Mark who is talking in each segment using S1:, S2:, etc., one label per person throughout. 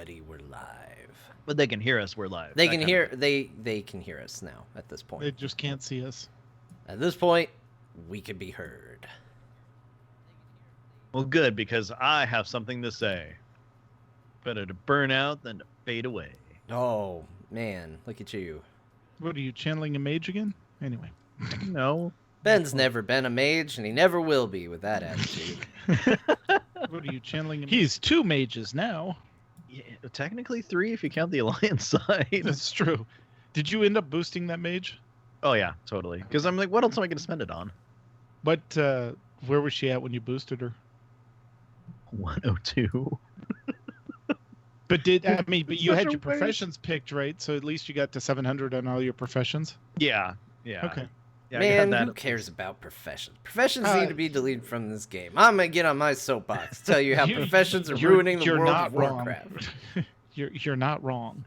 S1: everybody, we're live.
S2: But they can hear us. We're live.
S1: They can hear. They can hear us now. At this point,
S3: They just can't see us.
S1: At this point, we can be heard.
S2: Well, good, because I have something to say. Better to burn out than to fade away.
S1: Oh man, look at you.
S3: What are you, channeling a mage again? Anyway.
S2: No.
S1: Ben's never been a mage, and he never will be with that attitude.
S3: What are you, channeling a mage? He's 2 mages now.
S2: Yeah, technically 3 if you count the alliance side.
S3: That's true. Did you end up boosting that mage?
S2: Oh yeah, totally. Because I'm like, what else am I going to spend it on?
S3: But where was she at when you boosted her?
S2: 102.
S3: But but you
S2: Such
S3: had
S2: a
S3: your professions picked, right? So at least you got to 700 on all your professions.
S2: Yeah.
S3: Okay.
S2: Yeah,
S1: Man, who cares about professions? Professions need to be deleted from this game. I'm gonna get on my soapbox, tell you how professions are ruining the world of Warcraft.
S3: You're not wrong.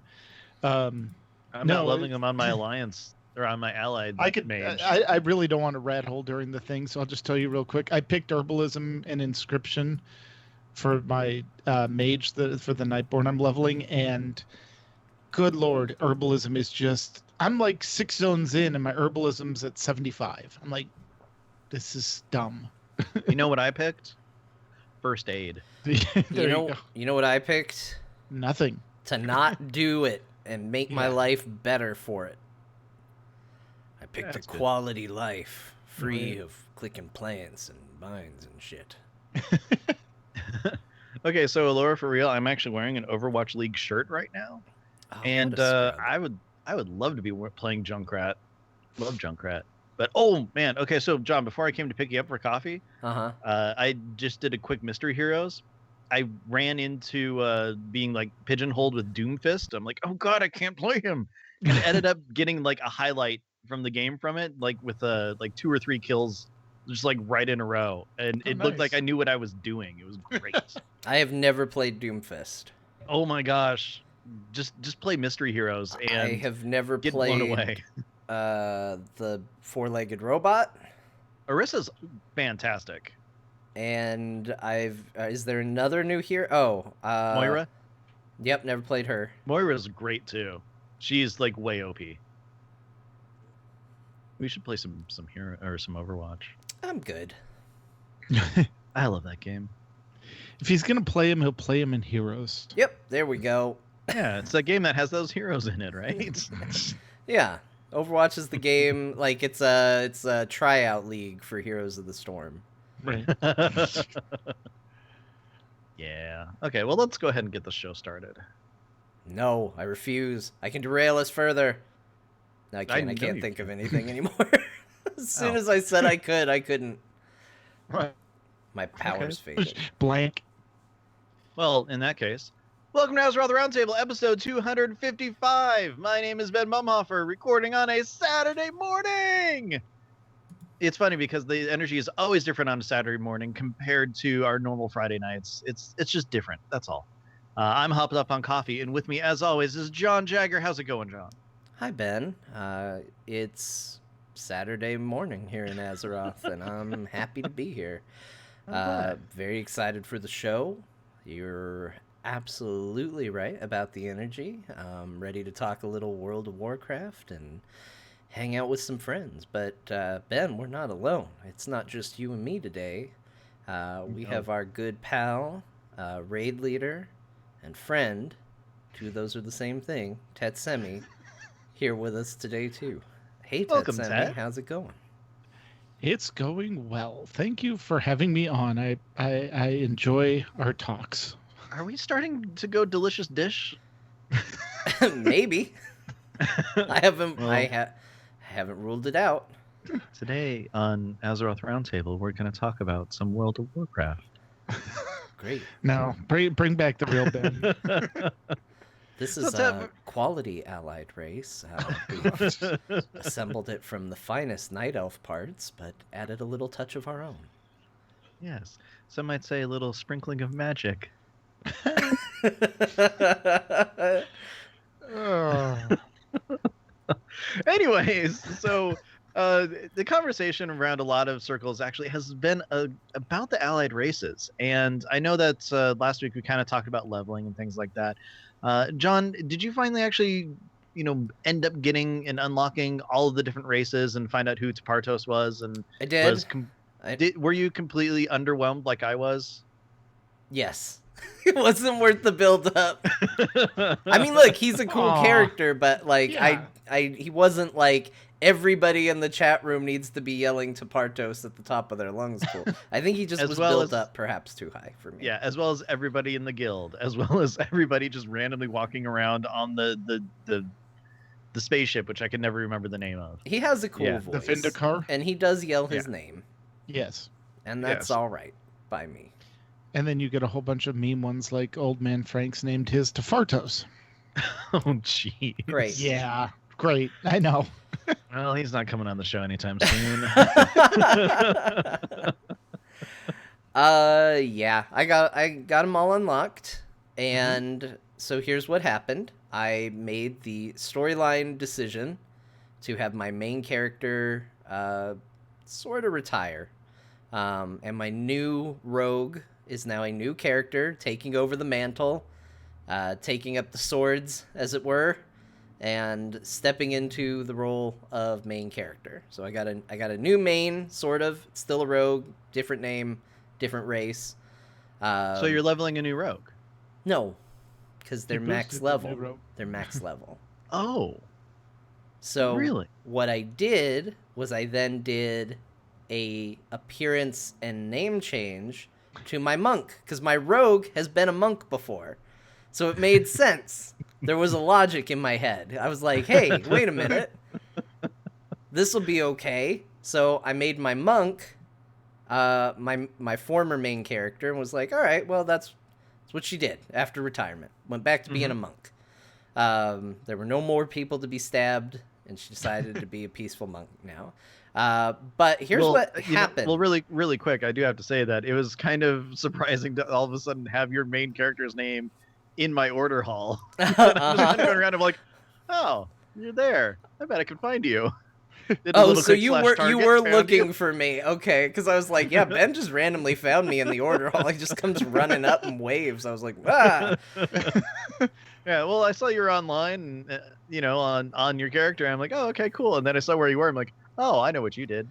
S2: I'm not loving them on my alliance or on my allied mage.
S3: I really don't want to rat hole during the thing, so I'll just tell you real quick. I picked herbalism and inscription for my mage for the Nightborn I'm leveling, and good lord, herbalism is just... I'm like 6 zones in, and my herbalism's at 75. I'm like, this is dumb.
S2: You know what I picked? First aid.
S1: You know what I picked?
S3: Nothing.
S1: To not do it and make my life better for it. I picked a quality life, free of clicking plants and mines and shit.
S2: Okay, so Laura, for real, I'm actually wearing an Overwatch League shirt right now, and I would love to be playing Junkrat. Love Junkrat. But oh man, okay, so John, before I came to pick you up for coffee, I just did a quick Mystery Heroes. I ran into being like pigeonholed with Doomfist. I'm like, oh god, I can't play him, and ended up getting like a highlight from the game from it, like with like 2 or 3 kills, just like right in a row, and it looked like I knew what I was doing. It was great.
S1: I have never played Doomfist.
S2: Oh my gosh. Just play Mystery Heroes, and
S1: I have never
S2: get
S1: played
S2: blown away.
S1: The 4-legged robot.
S2: Orissa's fantastic.
S1: And is there another new hero? Oh,
S2: Moira?
S1: Yep, never played her.
S2: Moira's great too. She's like way OP. We should play some hero or some Overwatch.
S1: I'm good.
S2: I love that game.
S3: If he's gonna play him, he'll play him in Heroes.
S1: Yep, there we go.
S2: Yeah, it's a game that has those heroes in it, right?
S1: Yeah, Overwatch is the game. Like it's a tryout league for Heroes of the Storm.
S3: Right.
S2: Yeah. Okay, well, let's go ahead and get the show started.
S1: No, I refuse. I can derail us further. No, I can't think of anything anymore. As soon as I said I couldn't.
S3: Right.
S1: My powers faded.
S3: Blank.
S2: Well, in that case, welcome to Azeroth Roundtable, episode 255. My name is Ben Mumhofer, recording on a Saturday morning. It's funny because the energy is always different on a Saturday morning compared to our normal Friday nights. It's just different. That's all. I'm hopped up on coffee, and with me, as always, is John Jagger. How's it going, John?
S1: Hi, Ben. It's Saturday morning here in Azeroth, and I'm happy to be here. Very excited for the show. You're absolutely right about the energy. Ready to talk a little World of Warcraft and hang out with some friends. But Ben, we're not alone. It's not just you and me today. We have our good pal, raid leader, and friend. 2 of those are the same thing. Tetsemi, here with us today too. Hey,
S2: Welcome,
S1: Tetsemi,
S2: Ted.
S1: how's it going?
S3: It's going well. Thank you for having me on. I enjoy our talks.
S2: Are we starting to go delicious dish?
S1: Maybe. I haven't ruled it out.
S2: Today on Azeroth Roundtable, we're going to talk about some World of Warcraft.
S1: Great.
S3: No, bring back the real Ben.
S1: This is a quality allied race. We've assembled it from the finest night elf parts, but added a little touch of our own.
S2: Yes. Some might say a little sprinkling of magic.
S3: Oh.
S2: Anyways, so The conversation around a lot of circles actually has been about the allied races, and I know that last week we kind of talked about leveling and things like that. John, did you finally actually, end up getting and unlocking all of the different races and find out who Partos was? And
S1: I did.
S2: Were you completely underwhelmed like I was?
S1: Yes. It wasn't worth the build up. I mean, look, he's a cool character, but like he wasn't like everybody in the chat room needs to be yelling to Partos at the top of their lungs cool. I think he just was built up perhaps too high for me.
S2: Yeah, as well as everybody in the guild, as well as everybody just randomly walking around on the spaceship, which I can never remember the name of.
S1: He has a cool voice.
S3: The Vindicar.
S1: And he does yell his name.
S3: Yes.
S1: And that's all right by me.
S3: And then you get a whole bunch of meme ones like Old Man Frank's named his Tefartos.
S2: Oh, jeez.
S1: Great.
S3: Yeah, great. I know.
S2: Well, he's not coming on the show anytime soon.
S1: Yeah, I got them all unlocked, and so here's what happened. I made the storyline decision to have my main character sort of retire, and my new rogue is now a new character taking over the mantle, taking up the swords, as it were, and stepping into the role of main character. So I got a new main, sort of. It's still a rogue, different name, different race.
S2: So you're leveling a new rogue?
S1: No, because they're max level. They're max level.
S2: Oh.
S1: So
S2: really?
S1: What I did was I then did a appearance and name change to my monk, because my rogue has been a monk before. So it made sense. There was a logic in my head. I was like, hey, wait a minute. This will be okay. So I made my monk my former main character, and was like, all right, well, that's what she did after retirement. Went back to being a monk. There were no more people to be stabbed, and she decided to be a peaceful monk now. But here's what happened.
S2: Well, really, really quick, I do have to say that it was kind of surprising to all of a sudden have your main character's name in my order hall. I was kind of going around, I'm like, oh, you're there. I bet I can find you.
S1: So you were looking for me. Okay, because I was like, yeah, Ben just randomly found me in the order hall. He just comes running up and waves. I was like, ah.
S2: Yeah, well, I saw you were online, on your character. I'm like, oh, okay, cool. And then I saw where you were. I'm like, oh, I know what you did.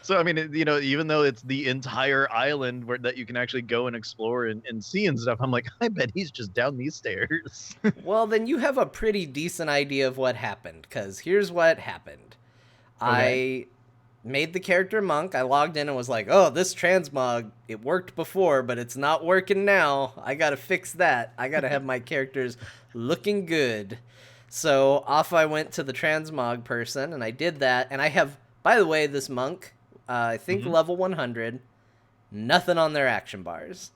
S2: So, I mean, even though it's the entire island that you can actually go and explore and see and stuff, I'm like, I bet he's just down these stairs.
S1: Well, then you have a pretty decent idea of what happened, because here's what happened. Okay. I made the character monk. I logged in and was like, oh, this transmog, it worked before, but it's not working now. I gotta fix that. I gotta have my characters looking good. So off I went to the transmog person, and I did that. And I have, by the way, this monk, I think level 100, nothing on their action bars.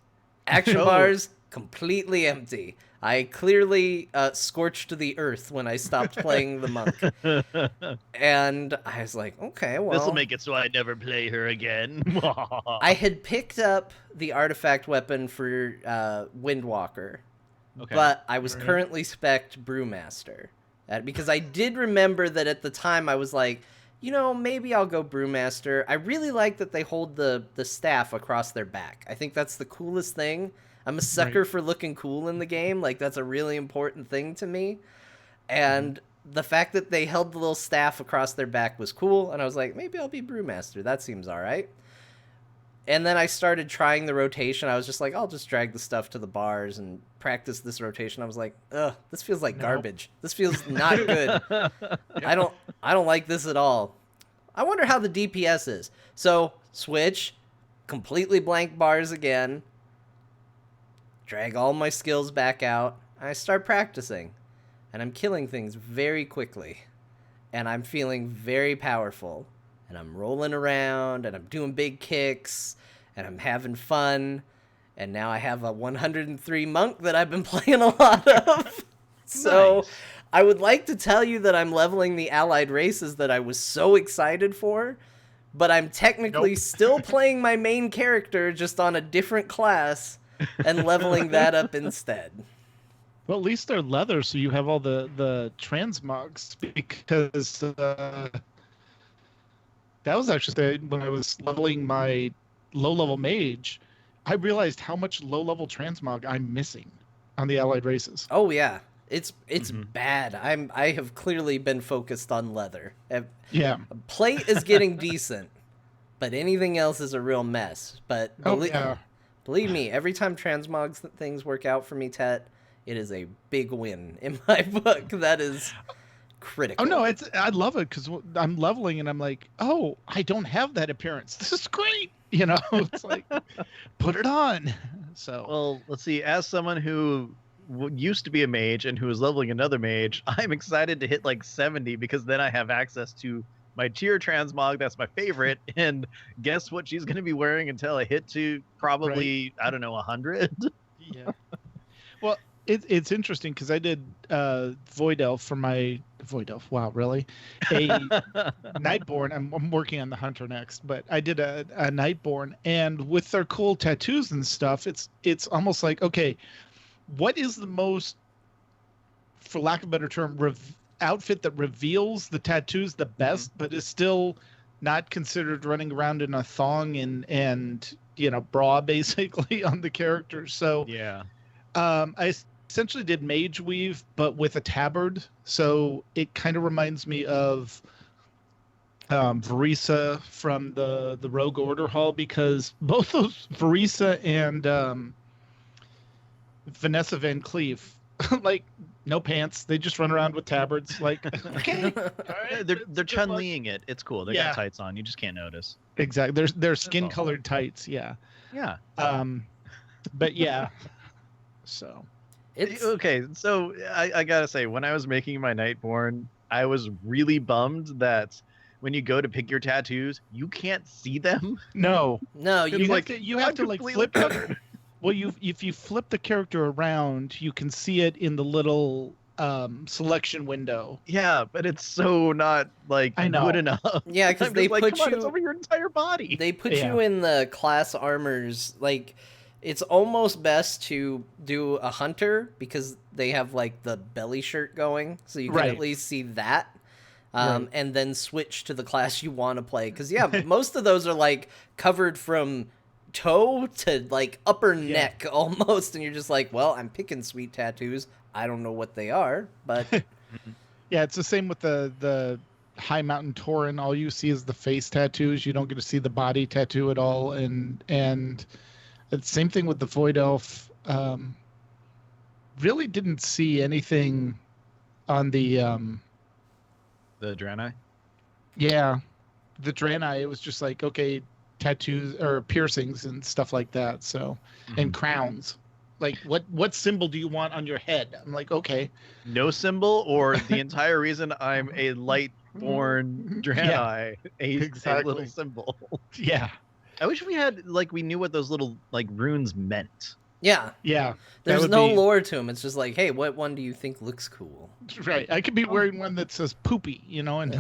S1: Action bars completely empty. I clearly scorched the earth when I stopped playing the monk. And I was like, okay, well,
S2: this will make it so I never play her again.
S1: I had picked up the artifact weapon for Windwalker. Okay. But I was currently spec'd Brewmaster. Because I did remember that at the time I was like, maybe I'll go Brewmaster. I really like that they hold the staff across their back. I think that's the coolest thing. I'm a sucker for looking cool in the game. Like, that's a really important thing to me. And the fact that they held the little staff across their back was cool. And I was like, maybe I'll be Brewmaster. That seems all right. And then I started trying the rotation. I was just like, I'll just drag the stuff to the bars and practice this rotation. I was like, ugh, this feels like garbage. This feels not good. I don't like this at all. I wonder how the DPS is. So switch, completely blank bars again, drag all my skills back out, and I start practicing. And I'm killing things very quickly. And I'm feeling very powerful. And I'm rolling around, and I'm doing big kicks, and I'm having fun. And now I have a 103 monk that I've been playing a lot of. So nice. I would like to tell you that I'm leveling the allied races that I was so excited for, but I'm technically still playing my main character just on a different class and leveling that up instead.
S3: Well, at least they're leather, so you have all the transmogs. Because that was actually when I was leveling my low-level mage, I realized how much low-level transmog I'm missing on the allied races.
S1: Oh yeah, it's bad. I have clearly been focused on leather.
S3: Yeah.
S1: Plate is getting decent, but anything else is a real mess. But believe me, every time transmogs things work out for me, Tet, it is a big win in my book. That is critical.
S3: Oh no, I love it because I'm leveling and I'm like, oh, I don't have that appearance. This is great. It's like, put it on. So
S2: well, let's see. As someone who used to be a mage and who is leveling another mage, I'm excited to hit like 70 because then I have access to my tier transmog. That's my favorite. And guess what she's going to be wearing until I hit to probably, right. I don't know, 100.
S3: Yeah. Well, it's interesting because I did Void Elf for my Void Elf. Wow, really? A Nightborn. I'm working on the Hunter next, but I did a Nightborn, and with their cool tattoos and stuff, it's almost like, okay, what is the most, for lack of a better term, outfit that reveals the tattoos the best, but is still not considered running around in a thong and bra basically on the character. So
S2: yeah.
S3: I essentially did mage weave, but with a tabard. So it kind of reminds me of Varisa from the Rogue Order Hall, because both those Varisa and Vanessa Van Cleef, like no pants, they just run around with tabards. Like, okay, all right,
S2: they're Chun-Liing it. It's cool. They got tights on. You just can't notice.
S3: Exactly. They're skin-colored tights. Yeah.
S2: Yeah.
S3: But yeah. So.
S1: It's
S2: okay. So I gotta say, when I was making my Nightborn, I was really bummed that when you go to pick your tattoos, you can't see them.
S3: No,
S2: you
S3: have to like flip. Well, if you flip the character around, you can see it in the little selection window.
S2: Yeah, but it's so not like good enough.
S1: Yeah, because they put you
S2: it's over your entire body.
S1: They put you in the class armors. Like, it's almost best to do a hunter because they have like the belly shirt going, so you can at least see that. And then switch to the class you want to play. Because most of those are like covered from toe to like upper neck almost, and you're just like, well, I'm picking sweet tattoos. I don't know what they are, but
S3: yeah, it's the same with the High Mountain Tauren. All you see is the face tattoos. You don't get to see the body tattoo at all, and it's the same thing with the Void Elf. Really didn't see anything on the
S2: Draenei.
S3: Yeah, the Draenei. It was just like, okay, tattoos or piercings and stuff like that. So, and crowns. Like, what symbol do you want on your head? I'm like, okay,
S2: no symbol, or the entire reason I'm a Lightborn Draenei, a little symbol.
S3: Yeah,
S2: I wish we had we knew what those little runes meant.
S1: Yeah. There's no lore to them. It's just like, hey, what one do you think looks cool?
S3: Right. I could be wearing one that says poopy, and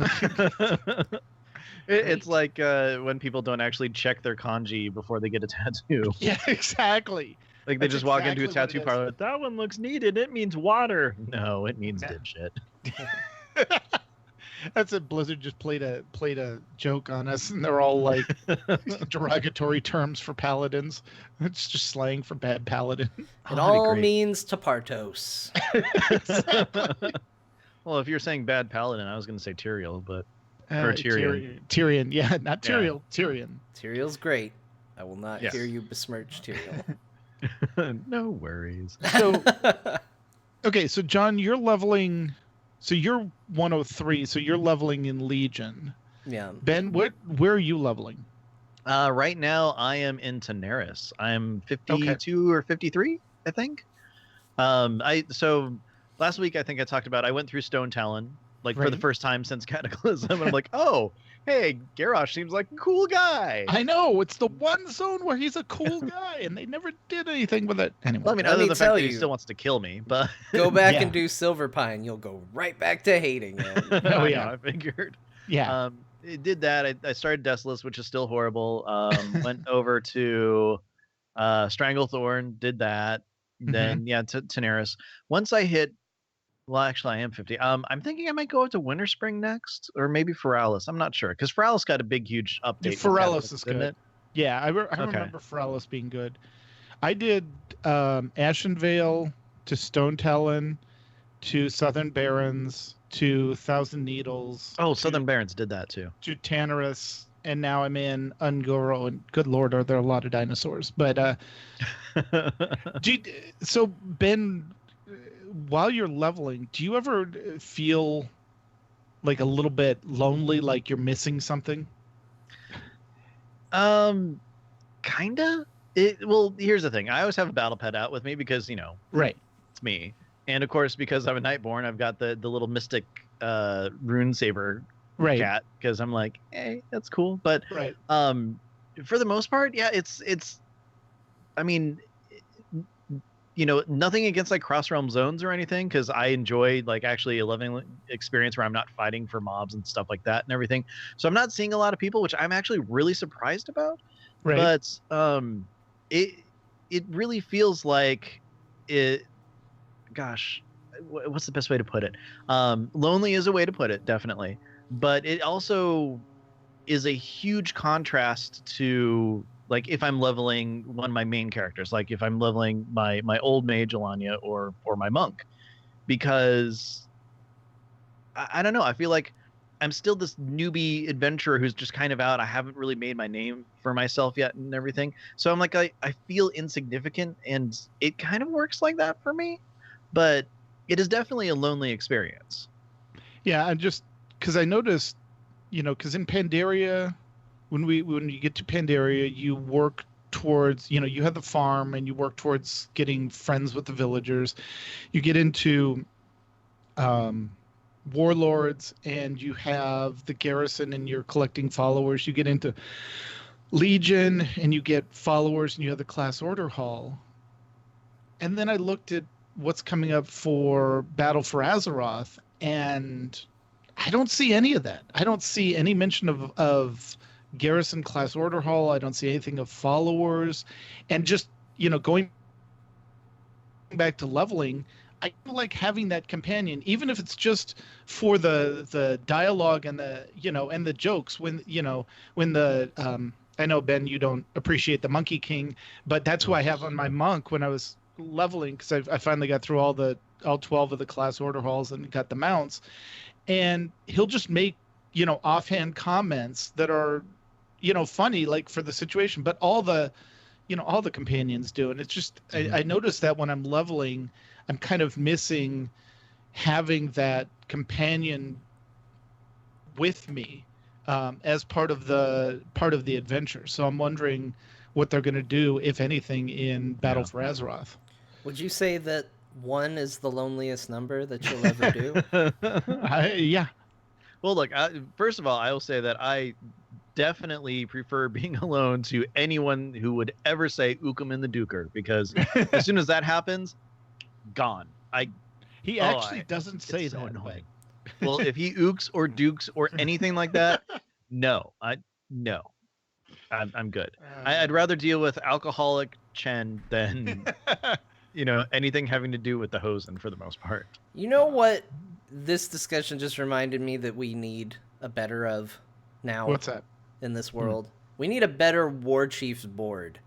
S2: it's like when people don't actually check their kanji before they get a tattoo.
S3: Yeah, exactly.
S2: Like they just walk into a tattoo parlor. That one looks needed. It means water. No, it means dipshit.
S3: That's it. Blizzard just played a joke on us, and they're all like derogatory terms for paladins. It's just slang for bad paladin.
S1: It all means Tapartos.
S3: Exactly.
S2: Well, if you're saying bad paladin, I was going to say Tyrael, but or Tyrion.
S3: Tyrion, yeah, not Tyrael. Yeah. Tyrion.
S1: Tyrael's great. I will not hear you besmirch Tyrael.
S2: No worries.
S3: So, okay, so John, you're leveling. So you're 103. So you're leveling in Legion.
S1: Yeah.
S3: Ben, where are you leveling?
S2: Right now, I am in Daenerys. I'm 52 or 53, I think. So last week I think I talked about I went through Stone Talon for the first time since Cataclysm, and I'm like, oh. Hey, Garrosh seems like a cool guy.
S3: I know. It's the one zone where he's a cool guy, and they never did anything with it. Anyway,
S2: well, I mean, other than the fact that he still wants to kill me, but
S1: go back and do Silverpine, you'll go right back to hating him.
S2: Oh yeah, I figured.
S3: Yeah.
S2: It did that. I started Deathless, which is still horrible. Went over to Stranglethorn, did that. then yeah, Tenaris. Once I hit, well, actually, I am 50. I'm thinking I might go up to Winter Spring next, or maybe Feralis. I'm not sure because Feralis got a big, huge update.
S3: Feralis is good.
S2: It?
S3: Yeah, I remember Feralis being good. I did Ashenvale to Stone Talon to Southern Barrens to Thousand Needles.
S2: Oh, Southern Barrens did that too.
S3: To Tanaris, and now I'm in Ungoro, and good lord, are there a lot of dinosaurs. But so Ben, while you're leveling, do you ever feel like a little bit lonely, like you're missing something?
S2: Kinda. Well, here's the thing. I always have a battle pet out with me because,
S3: right,
S2: it's me. And of course, because I'm a Nightborn, I've got the little mystic rune saber cat because I'm like, hey, that's cool. But for the most part, yeah, it's I mean, nothing against like cross realm zones or anything, because I enjoy like actually a living experience where I'm not fighting for mobs and stuff like that and everything. So I'm not seeing a lot of people, which I'm actually really surprised about. But it really feels like it. Gosh, what's the best way to put it? Lonely is a way to put it, definitely. But it also is a huge contrast to like if I'm leveling one of my main characters, like if I'm leveling my old mage Alanya or my monk, because I don't know, I feel like I'm still this newbie adventurer who's just kind of out. I haven't really made my name for myself yet and everything. So I'm like, I feel insignificant, and it kind of works like that for me, but it is definitely a lonely experience.
S3: Yeah, and just because I noticed, because in Pandaria, when you get to Pandaria, you work towards, you have the farm and you work towards getting friends with the villagers. You get into warlords and you have the garrison and you're collecting followers. You get into Legion and you get followers and you have the class order hall. And then I looked at what's coming up for Battle for Azeroth, and I don't see any of that. I don't see any mention of garrison class order hall. I don't see anything of followers. And just, going back to leveling, I like having that companion, even if it's just for the dialogue and the and the jokes. When the I know Ben, you don't appreciate the Monkey King, but that's who I have on my monk when I was leveling, because I finally got through all 12 of the class order halls and got the mounts, and he'll just make offhand comments that are funny, like for the situation, but all the companions do, and it's just I noticed that when I'm leveling, I'm kind of missing having that companion with me as part of the adventure. So I'm wondering what they're going to do, if anything, in Battle for Azeroth.
S1: Would you say that 1 is the loneliest number that you'll ever do?
S3: Yeah.
S2: Well, look, first of all, I will say that I definitely prefer being alone to anyone who would ever say "Ookum in the Duker," because as soon as that happens, gone.
S3: He actually doesn't say
S2: so
S3: that.
S2: Annoying. Well, if he ooks or dukes or anything like that, no, I'm good. I'd rather deal with alcoholic Chen than anything having to do with the Hosen for the most part.
S1: You know what? This discussion just reminded me that we need a better of now.
S3: What's that?
S1: In this world, we need a better War Chiefs board.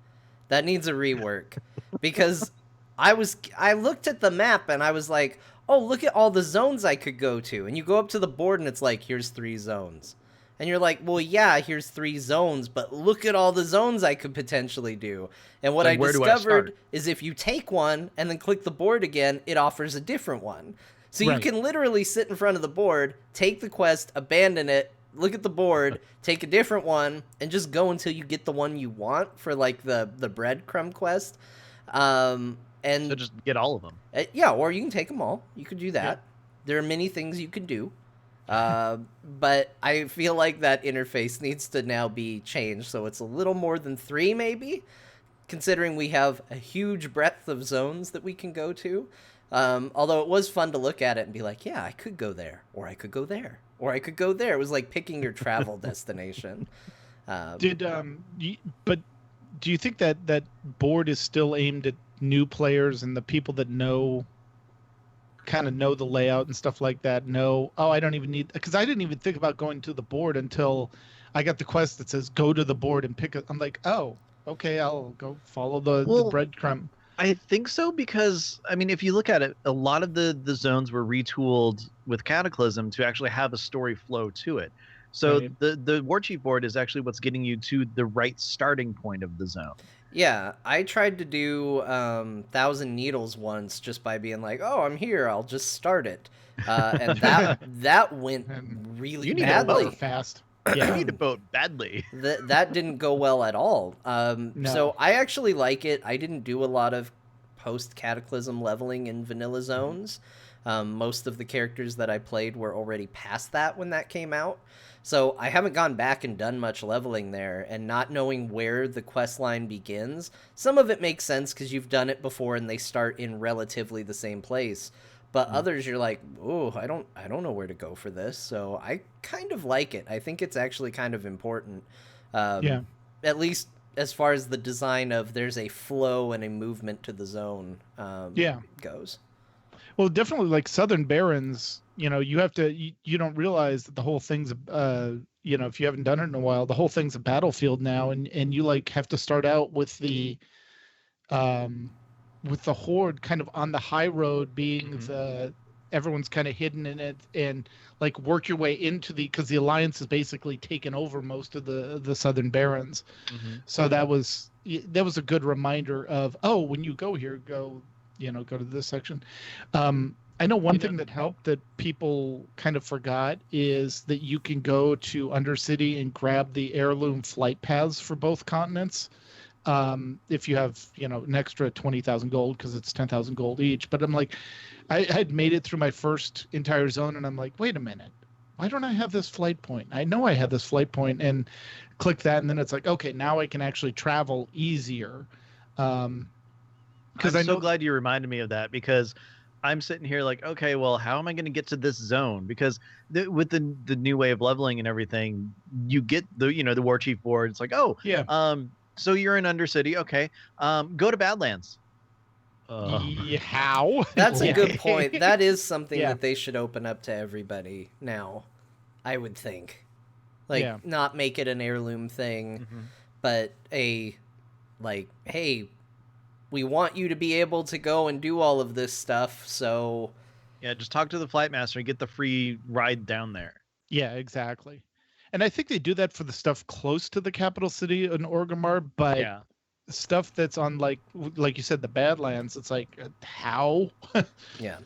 S1: That needs a rework because I looked at the map and I was like, oh, look at all the zones I could go to. And you go up to the board and it's like, here's 3 zones. And you're like, well, yeah, here's 3 zones, but look at all the zones I could potentially do. And what I discovered is if you take one and then click the board again, it offers a different one. So you can literally sit in front of the board, take the quest, abandon it, look at the board, take a different one, and just go until you get the one you want for like the breadcrumb quest. And
S2: so just get all of them.
S1: Yeah, or you can take them all. You could do that. Yeah. There are many things you can do. But I feel like that interface needs to now be changed, so it's a little more than 3 maybe, considering we have a huge breadth of zones that we can go to. Although it was fun to look at it and be like, yeah, I could go there, or I could go there, or I could go there. It was like picking your travel destination.
S3: But do you think that board is still aimed at new players and the people that kind of know the layout and stuff like that I don't even need, because I didn't even think about going to the board until I got the quest that says go to the board and pick it. I'm like, oh, okay, I'll go follow the breadcrumb.
S2: I think so, because I mean, if you look at it, a lot of the zones were retooled with Cataclysm to actually have a story flow to it. So
S3: Right.
S2: the War Chief board is actually what's getting you to the right starting point of the zone.
S1: Yeah, I tried to do Thousand Needles once just by being like, "Oh, I'm here. I'll just start it," and that went really
S2: You need
S1: badly.
S2: a boat
S3: Fast.
S2: Yeah,
S3: Yeah.
S2: I need a boat badly.
S1: That didn't go well at all.
S3: No.
S1: So I actually like it. I didn't do a lot of post Cataclysm leveling in vanilla zones. Most of the characters that I played were already past that when that came out. So I haven't gone back and done much leveling there, and not knowing where the quest line begins. Some of it makes sense because you've done it before and they start in relatively the same place. But others you're like, oh, I don't know where to go for this. So I kind of like it. I think it's actually kind of important.
S3: Yeah.
S1: At least as far as the design of there's a flow and a movement to the zone goes.
S3: Well, definitely, like Southern Barrens, you have to, you don't realize that the whole thing's, if you haven't done it in a while, the whole thing's a battlefield now, and you like have to start out with the horde kind of on the high road, being everyone's kind of hidden in it, and like work your way into because the Alliance has basically taken over most of the Southern Barrens. So that was a good reminder of, oh, when you go here, go to this section. I know one thing that helped that people kind of forgot is that you can go to Undercity and grab the heirloom flight paths for both continents. If you have, an extra 20,000 gold, because it's 10,000 gold each. But I'm like, I had made it through my first entire zone, and I'm like, wait a minute, why don't I have this flight point? I know I had this flight point, and click that, and then it's like, okay, now I can actually travel easier.
S2: I'm so glad you reminded me of that, because I'm sitting here like, okay, well, how am I going to get to this zone? Because with the new way of leveling and everything, you get the War Chief board. It's like, oh,
S3: yeah.
S2: So you're in Undercity, okay? Go to Badlands.
S3: How?
S1: That's a good point. That is something that they should open up to everybody now, I would think. Like, not make it an heirloom thing, but hey, we want you to be able to go and do all of this stuff, so...
S2: Yeah, just talk to the flight master and get the free ride down there.
S3: Yeah, exactly. And I think they do that for the stuff close to the capital city in Orgrimmar, but stuff that's on, like you said, the Badlands, it's like, how?
S1: Yeah.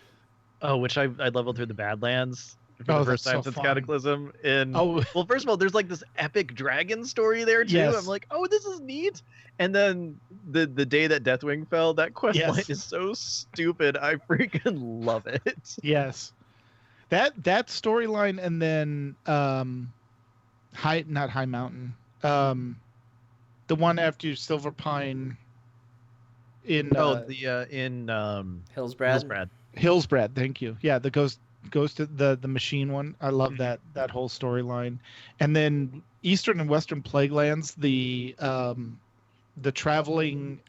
S2: Oh, which I leveled through the Badlands for the first time since Cataclysm. Well, first of all, there's like this epic dragon story there too. Yes. I'm like, oh, this is neat. And then the day that Deathwing fell, that quest line is so stupid. I freaking love it.
S3: Yes. That storyline, and then not High Mountain. The one after Silver Pine in
S1: Hillsbrad.
S3: Hillsbrad, thank you. Yeah, the goes to the machine one. I love that whole storyline. And then Eastern and Western Plaguelands, the traveling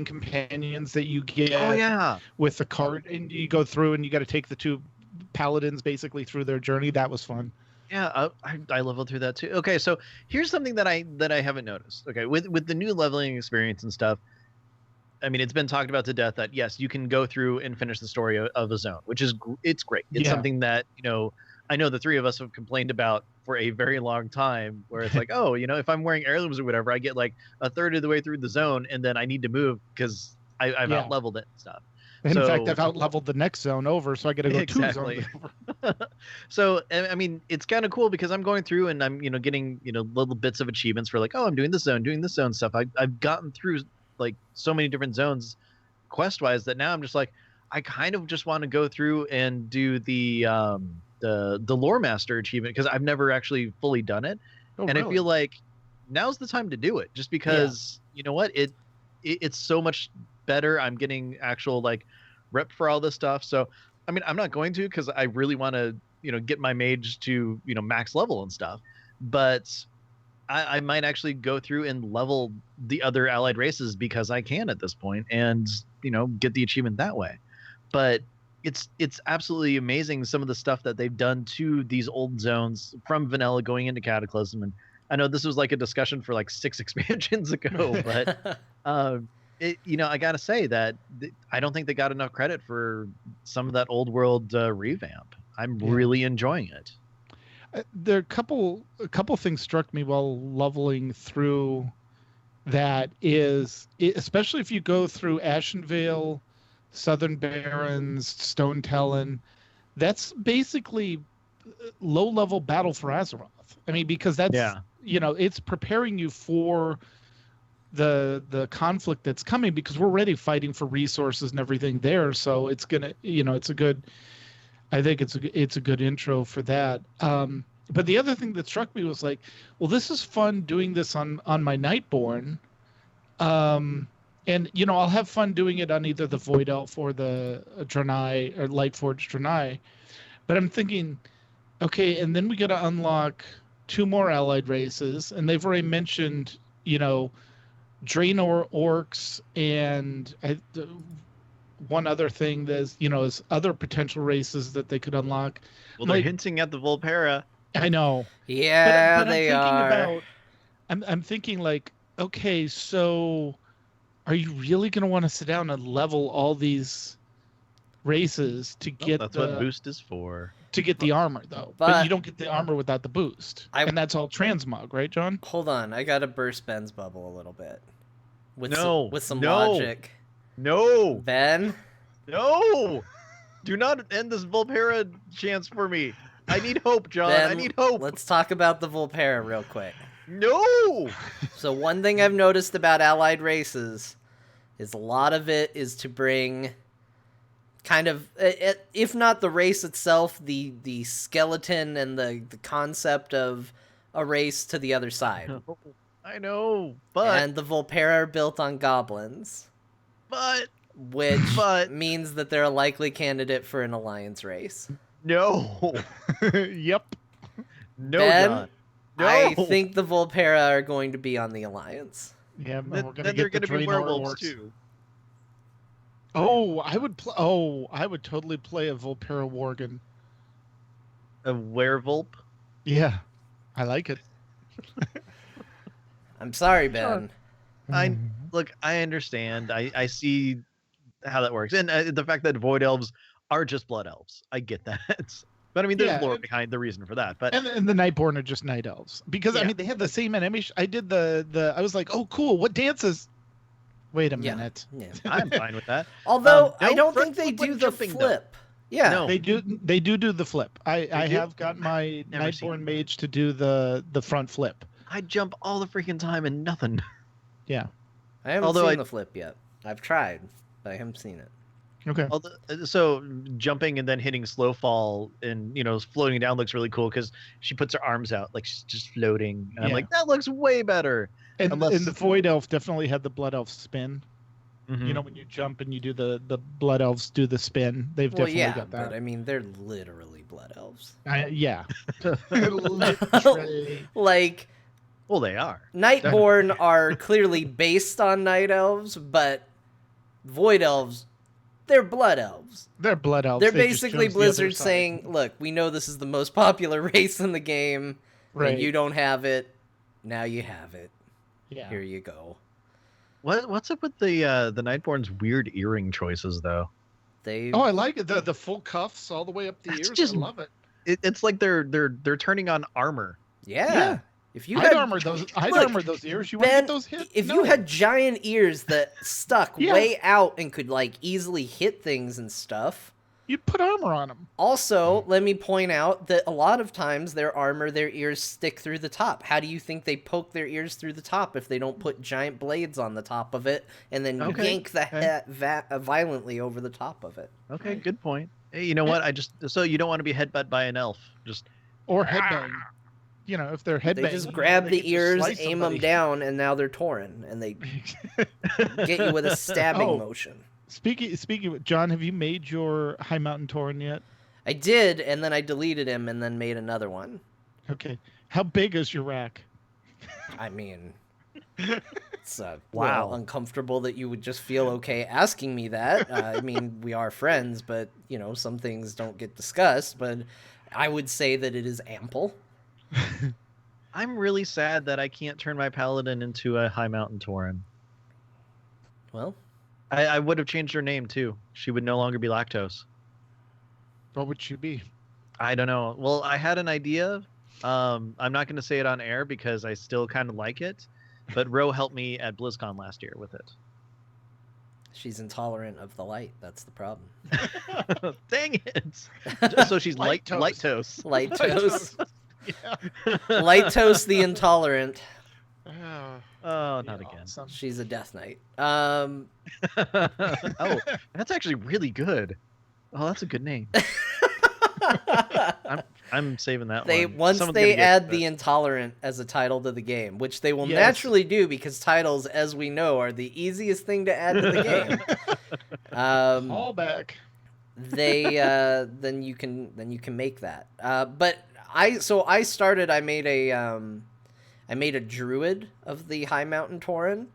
S3: companions that you get with the cart, and you go through and you got to take the two paladins basically through their journey. That was fun.
S2: Yeah, I leveled through that too. Okay, so here's something that I haven't noticed. Okay, with the new leveling experience and stuff, I mean, it's been talked about to death that yes, you can go through and finish the story of a zone, which is it's great. It's something that I know the three of us have complained about for a very long time, where it's like, oh, if I'm wearing heirlooms or whatever, I get like a third of the way through the zone, and then I need to move because I've out-leveled it and stuff.
S3: In fact, I've out-leveled the next zone over, so I got to go 2 zones over.
S2: So, I mean, it's kind of cool because I'm going through and I'm, getting, little bits of achievements for like, oh, I'm doing this zone stuff. I've gotten through like so many different zones quest-wise that now I'm just like, I kind of just want to go through and do the Lore Master achievement because I've never actually fully done it. Oh, and really? I feel like now's the time to do it just because, you know what, it's so much better. I'm getting actual like rep for all this stuff. So, I mean, I'm not going to because I really want to, get my mage to, max level and stuff. But I might actually go through and level the other allied races because I can at this point, and get the achievement that way. But it's absolutely amazing some of the stuff that they've done to these old zones from vanilla going into Cataclysm. And I know this was like a discussion for like 6 expansions ago, but I gotta say that I don't think they got enough credit for some of that old world revamp. I'm really enjoying it.
S3: There are a couple things struck me while leveling through. That is, especially if you go through Ashenvale, Southern Barrens, Stone Talon, that's basically low-level battle for Azeroth. I mean, because that's it's preparing you for the conflict that's coming, because we're already fighting for resources and everything there. So it's gonna, it's a good. I think it's a good intro for that. But the other thing that struck me was like, well, this is fun doing this on my Nightborn. And I'll have fun doing it on either the Void Elf or the Draenei or Lightforged Draenei. But I'm thinking, okay, and then we got to unlock 2 more allied races, and they've already mentioned, Draenor orcs and one other thing that's is other potential races that they could unlock.
S2: Well, they're hinting at the Volpera.
S3: I know.
S1: Yeah,
S3: but
S1: they are.
S3: I'm thinking like, okay, so are you really going to want to sit down and level all these races to get
S2: that's what boost is for.
S3: To get the armor, though. But you don't get the armor without the boost. And that's all transmog, right, John?
S1: Hold on. I got to burst Ben's bubble a little bit. With some
S2: no,
S1: logic.
S2: No.
S1: Ben?
S2: No. Do not end this Volpera chance for me. I need hope, John.
S1: Ben,
S2: I need hope.
S1: Let's talk about the Volpera real quick.
S2: No.
S1: So one thing I've noticed about allied races is a lot of it is to bring kind of, if not the race itself, the skeleton and the concept of a race to the other side.
S2: I know, but...
S1: And the Volpera are built on goblins. Which means that they're a likely candidate for an alliance race.
S2: No.
S3: Yep.
S2: No,
S1: Ben,
S2: John. No.
S1: I think the Volpera are going to be on the alliance.
S3: Yeah,
S2: then they're going to be werewolves too.
S3: Oh, I would totally play a Volpera Worgen.
S2: A werewolf?
S3: Yeah, I like it.
S1: I'm sorry, Ben.
S2: I understand. I see how that works, and the fact that Void Elves are just Blood Elves. I get that. But I mean, there's lore behind the reason for that. But
S3: and the Nightborn are just Night Elves, because I mean they have the same animation. I did I was like, oh cool, what dances? Wait a minute.
S1: Yeah.
S2: I'm fine with that.
S1: Although I don't think they do the flip.
S2: Though.
S1: Yeah,
S3: no. They do the flip. I have got my Nightborn mage to do the front flip.
S2: I jump all the freaking time and nothing.
S3: Yeah.
S1: I haven't seen the flip yet. I've tried, but I haven't seen it.
S3: Okay.
S2: So jumping and then hitting slow fall and floating down looks really cool because she puts her arms out like she's just floating. And I'm like, that looks way better.
S3: And the Void Elf definitely had the Blood Elf spin.
S2: Mm-hmm.
S3: When you jump and you do the Blood Elves do the spin. They've definitely got that.
S1: But I mean, they're literally Blood Elves.
S3: Yeah. Literally.
S1: Like...
S2: Well, they are.
S1: Nightborn are clearly based on Night Elves, but Void Elves, they're Blood Elves.
S3: They're Blood Elves.
S1: They're basically Blizzard saying, look, we know this is the most popular race in the game, and you don't have it. Now you have it.
S3: Yeah.
S1: Here you go.
S2: What's up with the Nightborn's weird earring choices, though?
S3: I like it. The full cuffs all the way up the ears. I love it.
S2: It's like they're turning on armor.
S1: Yeah. If you
S3: I'd armor those ears. You want to get those hit?
S1: If you had giant ears that stuck way out and could like easily hit things and stuff,
S3: you'd put armor on them.
S1: Also, let me point out that a lot of times their ears stick through the top. How do you think they poke their ears through the top if they don't put giant blades on the top of it and then yank the head violently over the top of it?
S2: Okay, good point. Hey, you know what? So you don't want to be headbutt by an elf,
S3: or headbang. If they're headbang,
S1: they just grab the ears, aim them down, and now they're torn, and they get you with a stabbing motion.
S3: Speaking of, John, have you made your High Mountain Tauren yet?
S1: I did, and then I deleted him, and then made another one.
S3: Okay. How big is your rack?
S1: I mean, it's wow, uncomfortable that you would just feel okay asking me that. I mean, we are friends, but some things don't get discussed. But I would say that it is ample.
S2: I'm really sad that I can't turn my paladin into a high mountain tauren.
S1: Well,
S2: I would have changed her name too. She would no longer be lactose.
S3: What would she be?
S2: I don't know. Well, I had an idea. I'm not going to say it on air because I still kind of like it. But Ro helped me at BlizzCon last year with it.
S1: She's intolerant of the light. That's the problem.
S2: Dang it! So she's light toast.
S1: Light toast. Light toast the intolerant.
S2: Oh, not again.
S3: Awesome.
S1: She's a Death Knight.
S2: Oh, that's actually really good. Oh, that's a good name. I'm saving that one.
S1: Once they add the intolerant as a title to the game, which they will naturally do because titles, as we know, are the easiest thing to add to the game.
S3: All back.
S1: Then you can make that. But I made a druid of the High Mountain Tauren.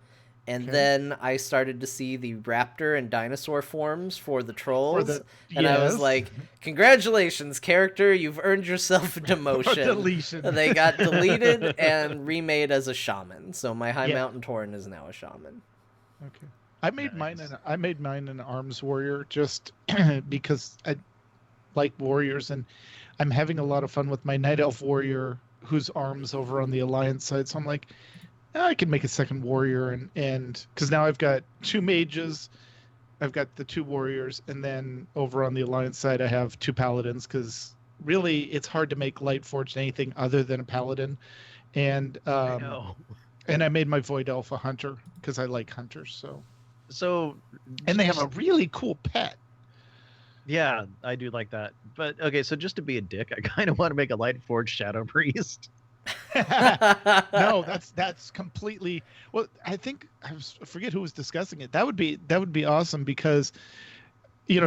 S1: And then I started to see the raptor and dinosaur forms for the trolls. And I was like, congratulations, character. You've earned yourself a demotion.
S3: Deletion.
S1: They got deleted and remade as a shaman. So my High Mountain Tauren is now a shaman.
S3: Okay. I made mine an arms warrior just because I like warriors. And I'm having a lot of fun with my night elf warrior whose arms over on the Alliance side. So I'm like, I can make a second warrior and because now I've got 2 mages, I've got the 2 warriors, and then over on the Alliance side I have 2 paladins because really it's hard to make Lightforged anything other than a paladin. And and I made my Void Elf a hunter because I like hunters. So and they have a really cool pet.
S2: Yeah, I do like that. But okay, so just to be a dick, I kind of want to make a Lightforged Shadow Priest.
S3: No, that's completely. Well, I think I forget who was discussing it. That would be awesome because,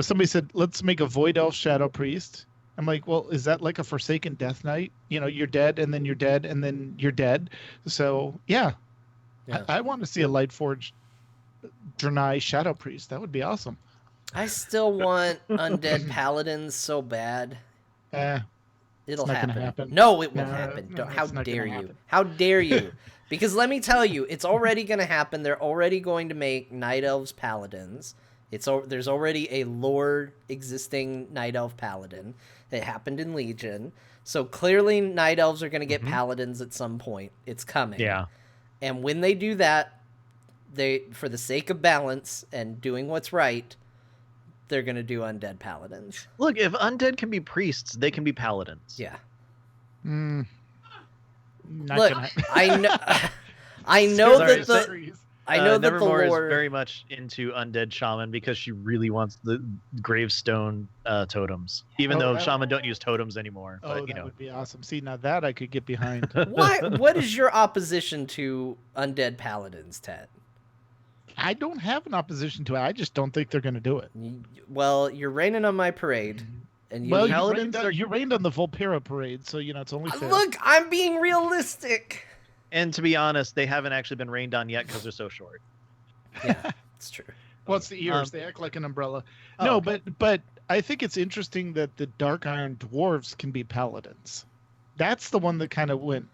S3: somebody said let's make a Void Elf Shadow Priest. I'm like, well, is that like a Forsaken Death Knight? You're dead and then you're dead and then you're dead. So yeah. I want to see a Lightforged Draenei Shadow Priest. That would be awesome.
S1: I still want undead paladins so bad. It'll happen. No, it won't happen. How dare you? How dare you? Because let me tell you, it's already going to happen. They're already going to make Night Elves paladins. There's already a lore existing Night Elf paladin. It happened in Legion. So clearly Night Elves are going to get paladins at some point. It's coming.
S2: Yeah.
S1: And when they do that, for the sake of balance and doing what's right, they're going to do undead paladins.
S2: Look, if undead can be priests, they can be paladins.
S1: Yeah.
S3: Look,
S1: I know that the lore
S2: is very much into undead shaman because she really wants the gravestone totems, even though shaman don't use totems anymore. But,
S3: that would be awesome. See, now that I could get behind.
S1: What is your opposition to undead paladins, Ted?
S3: I don't have an opposition to it. I just don't think they're going to do it.
S1: Well, you're raining on my parade. And
S3: you rained on the Volpera parade, so it's only fair.
S1: Look, I'm being realistic.
S2: And to be honest, they haven't actually been rained on yet because they're so short.
S1: Yeah, it's true.
S3: Well, it's the ears. They act like an umbrella. No, okay. but I think it's interesting that the Dark Iron Dwarves can be paladins. That's the one that kind of went,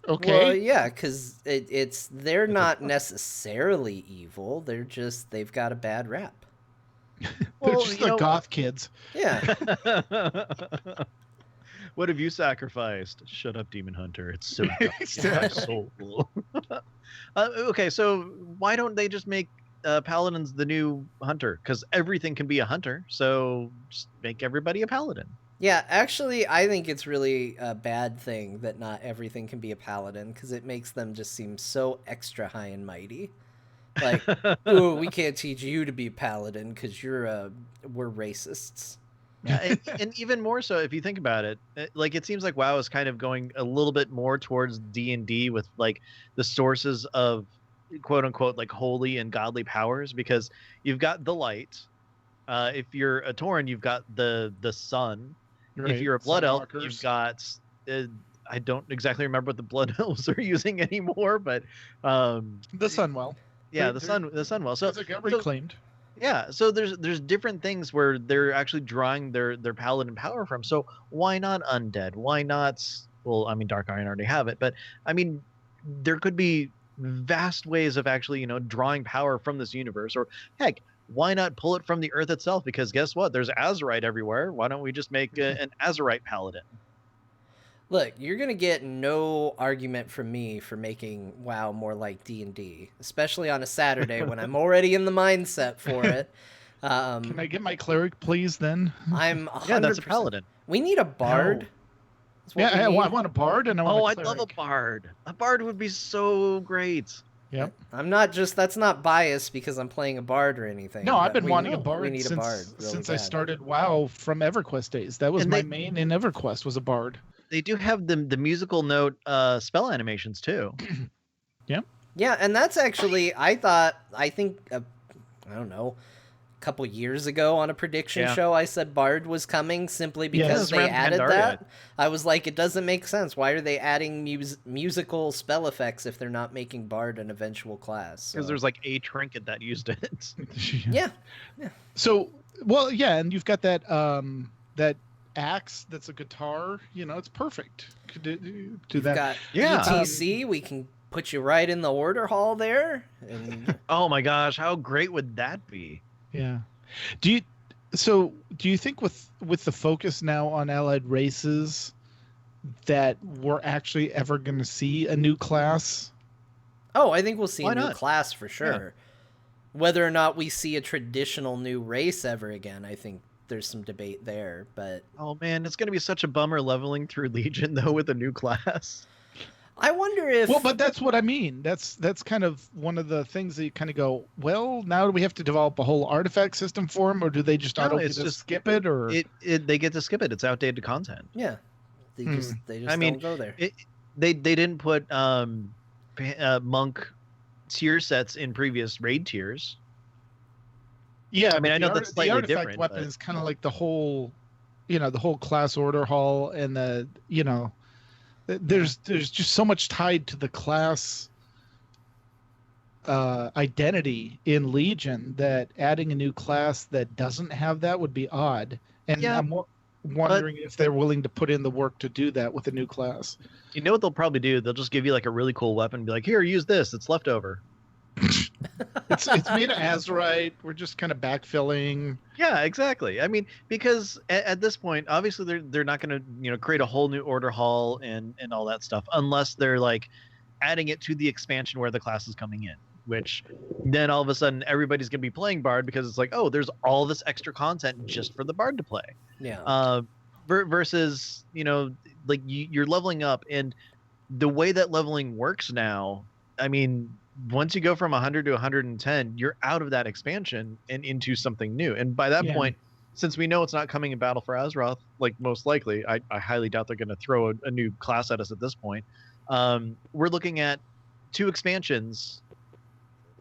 S3: okay.
S1: Well, yeah, because they're not necessarily evil. They've got a bad rap.
S3: They're just the goth kids.
S1: Yeah.
S2: What have you sacrificed? Shut up, Demon Hunter. It's so soul. Okay, so why don't they just make paladins the new hunter? Because everything can be a hunter, so just make everybody a paladin.
S1: Yeah, actually, I think it's really a bad thing that not everything can be a paladin because it makes them just seem so extra high and mighty. Like, ooh, we can't teach you to be paladin because we're racists.
S2: Yeah, and even more so if you think about it, like it seems like WoW is kind of going a little bit more towards D&D with like the sources of quote unquote like holy and godly powers, because you've got the light. If you're a Tauren, you've got the sun. Right. If you're a Blood Elf, you've got I don't exactly remember what the blood elves are using anymore, but
S3: the Sunwell.
S2: Yeah, the Sunwell. So
S3: it got reclaimed.
S2: Yeah, so there's different things where they're actually drawing their paladin power from. So why not undead? Why not? Well, I mean, Dark Iron already have it, but I mean, there could be vast ways of actually drawing power from this universe. Or heck, why not pull it from the earth itself? Because guess what? There's Azerite everywhere. Why don't we just make an Azerite paladin?
S1: Look, you're gonna get no argument from me for making WoW more like D&D, especially on a Saturday when I'm already in the mindset for it.
S3: Can I get my cleric, please? Then
S1: I'm 100%.
S2: Yeah, that's a paladin.
S1: We need a bard.
S3: Yeah, I want a bard, and I want.
S2: I'd love a bard. A bard would be so great.
S3: Yep.
S1: I'm not just that's not biased because I'm playing a bard or anything.
S3: No, I've been wanting a bard
S1: we need
S3: since,
S1: a bard really
S3: since
S1: bad.
S3: I started WoW from EverQuest days. That was my main in EverQuest was a bard.
S2: They do have the musical note spell animations too.
S3: Yeah.
S1: Yeah, and that's actually I think I don't know, a couple years ago on a prediction show I said Bard was coming simply because they added that. I was like, it doesn't make sense. Why are they adding musical spell effects if they're not making Bard an eventual class?
S2: Because there's like a trinket that used it.
S1: Yeah.
S3: So, well, yeah, and you've got that that axe that's a guitar. It's perfect. Could do that.
S1: Got ETC. We can put you right in the order hall there. And
S2: oh my gosh, how great would that be?
S3: Yeah. Do you think with the focus now on allied races that we're actually ever going to see a new class?
S1: Oh, I think we'll see
S2: Why
S1: a new
S2: not?
S1: class for sure. Yeah. Whether or not we see a traditional new race ever again, I think there's some debate there. But
S2: oh man, it's going to be such a bummer leveling through Legion though with a new class.
S1: I wonder if...
S3: Well, but that's what I mean. That's kind of one of the things that you kind of go, well, now do we have to develop a whole artifact system for them, or do they just skip it? Or
S2: they get to skip it. It's outdated content.
S1: Yeah, they just don't go there.
S2: They didn't put monk tier sets in previous raid tiers.
S3: Yeah,
S2: I mean, I know that's slightly
S3: the artifact
S2: different.
S3: Weapon is kind of like the whole class order hall, and there's just so much tied to the class identity in Legion that adding a new class that doesn't have that would be odd. And I'm wondering if they're willing to put in the work to do that with a new class.
S2: You know what they'll probably do? They'll just give you like a really cool weapon and be like, here, use this. It's leftover.
S3: It's made of Azerite. We're just kind of backfilling.
S2: Yeah, exactly. I mean, because at this point, obviously they're not going to create a whole new order hall and all that stuff unless they're like adding it to the expansion where the class is coming in, which then all of a sudden everybody's going to be playing Bard because it's like, oh, there's all this extra content just for the Bard to play.
S1: Yeah.
S2: Versus like you're leveling up, and the way that leveling works now, I mean, once you go from 100 to 110, you're out of that expansion and into something new. And by that point, since we know it's not coming in Battle for Azeroth, like most likely, I highly doubt they're going to throw a new class at us at this point. We're looking at 2 expansions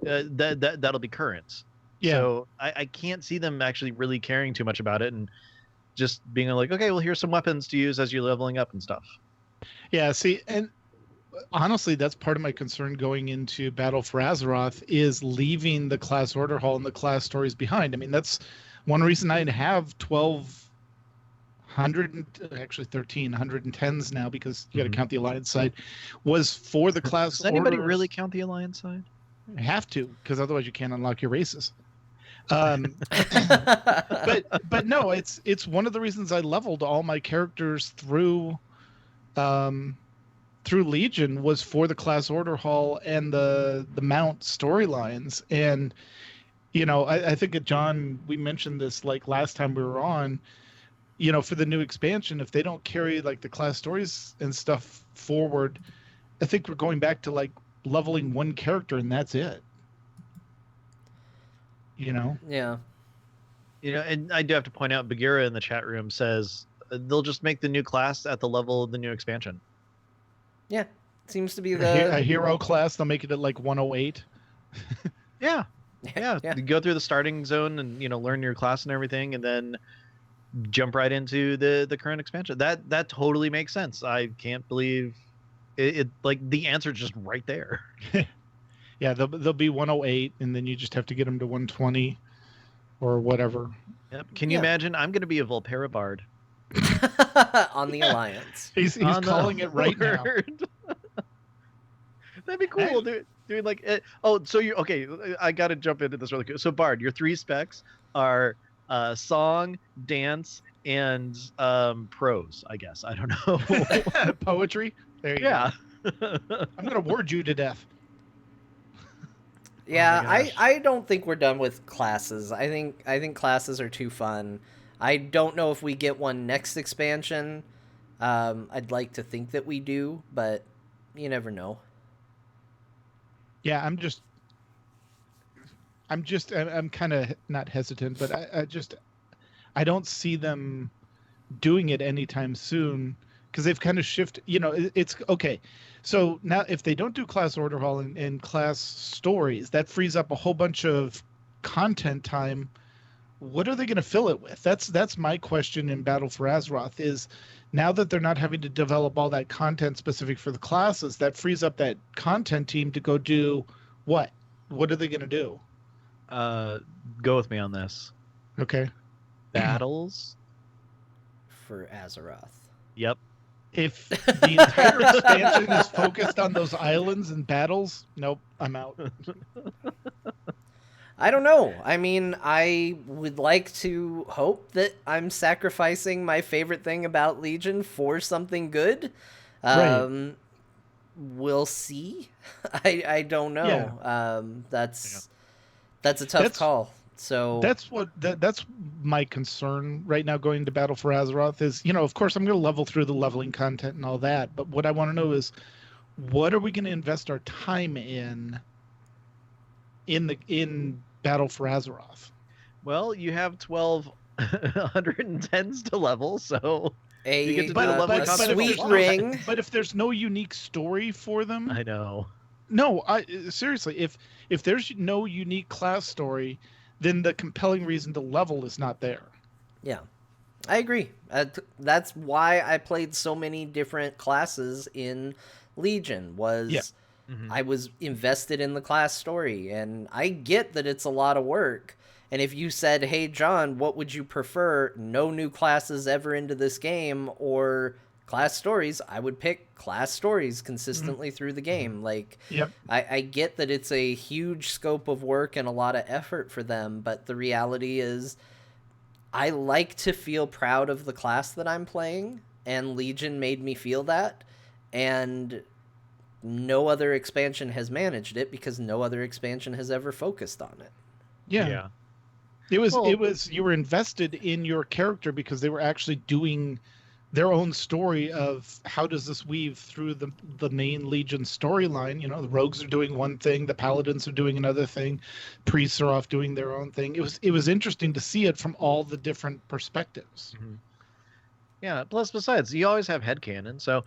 S2: that'll be current. Yeah. So I can't see them actually really caring too much about it and just being like, okay, well, here's some weapons to use as you're leveling up and stuff.
S3: Yeah, see, and honestly, that's part of my concern going into Battle for Azeroth is leaving the class order hall and the class stories behind. I mean, that's one reason I have 1,310s now, because you got to count the Alliance side, was for the class.
S2: Does anybody really count the Alliance side?
S3: I have to, because otherwise you can't unlock your races. But no, it's one of the reasons I leveled all my characters through Legion was for the class order hall and the mount storylines. And I think John, we mentioned this like last time we were on, for the new expansion, if they don't carry like the class stories and stuff forward, I think we're going back to like leveling one character and that's it.
S1: Yeah.
S2: And I do have to point out, Bagheera in the chat room says they'll just make the new class at the level of the new expansion.
S1: Yeah, seems to be a
S3: hero class. They'll make it at like 108.
S2: Yeah. You go through the starting zone and learn your class and everything, and then jump right into the current expansion. That totally makes sense. I can't believe it like the answer's just right there.
S3: Yeah, they'll be 108, and then you just have to get them to 120 or whatever.
S2: Yep. Can you imagine? I'm going to be a Volpera bard
S1: on the Alliance.
S3: He's calling it right now.
S2: That'd be cool. Doing like so you okay? I got to jump into this really quick. So Bard, your 3 specs are song, dance, and prose. I guess I don't know.
S3: Poetry. There you go. I'm gonna word you to death.
S1: Yeah, I don't think we're done with classes. I think classes are too fun. I don't know if we get one next expansion. I'd like to think that we do, but you never know.
S3: Yeah, I'm kind of not hesitant, but I don't see them doing it anytime soon because they've kind of shifted. It's okay. So now if they don't do class order hall and class stories, that frees up a whole bunch of content time. What are they going to fill it with? That's my question in Battle for Azeroth is now that they're not having to develop all that content specific for the classes, that frees up that content team to go do what? What are they going to do?
S2: Go with me on this.
S3: Okay.
S2: Battles
S1: for Azeroth.
S2: Yep.
S3: If the entire expansion is focused on those islands and battles, nope, I'm out.
S1: I don't know. I mean, I would like to hope that I'm sacrificing my favorite thing about Legion for something good.
S3: Right.
S1: We'll see. I don't know.
S3: Yeah.
S1: That's a tough call. So
S3: that's my concern right now going to Battle for Azeroth is, of course I'm going to level through the leveling content and all that, but what I want to know is what are we going to invest our time in Battle for Azeroth?
S2: Well, you have 12 110s to level, so you get to do
S1: a sweet ring.
S3: But if there's no unique story for them,
S2: I know.
S3: No, seriously, if there's no unique class story, then the compelling reason to level is not there.
S1: Yeah, I agree. That's why I played so many different classes in Legion was I was invested in the class story, and I get that it's a lot of work. And if you said, hey, John, what would you prefer? No new classes ever into this game or class stories? I would pick class stories consistently through the game. Like, I get that it's a huge scope of work and a lot of effort for them, but the reality is I like to feel proud of the class that I'm playing, and Legion made me feel that, and no other expansion has managed it because no other expansion has ever focused on it.
S3: Yeah. It was you were invested in your character because they were actually doing their own story of how does this weave through the main Legion storyline. The rogues are doing one thing, the paladins are doing another thing, priests are off doing their own thing. It was interesting to see it from all the different perspectives.
S2: Mm-hmm. Yeah, plus besides, you always have headcanon, so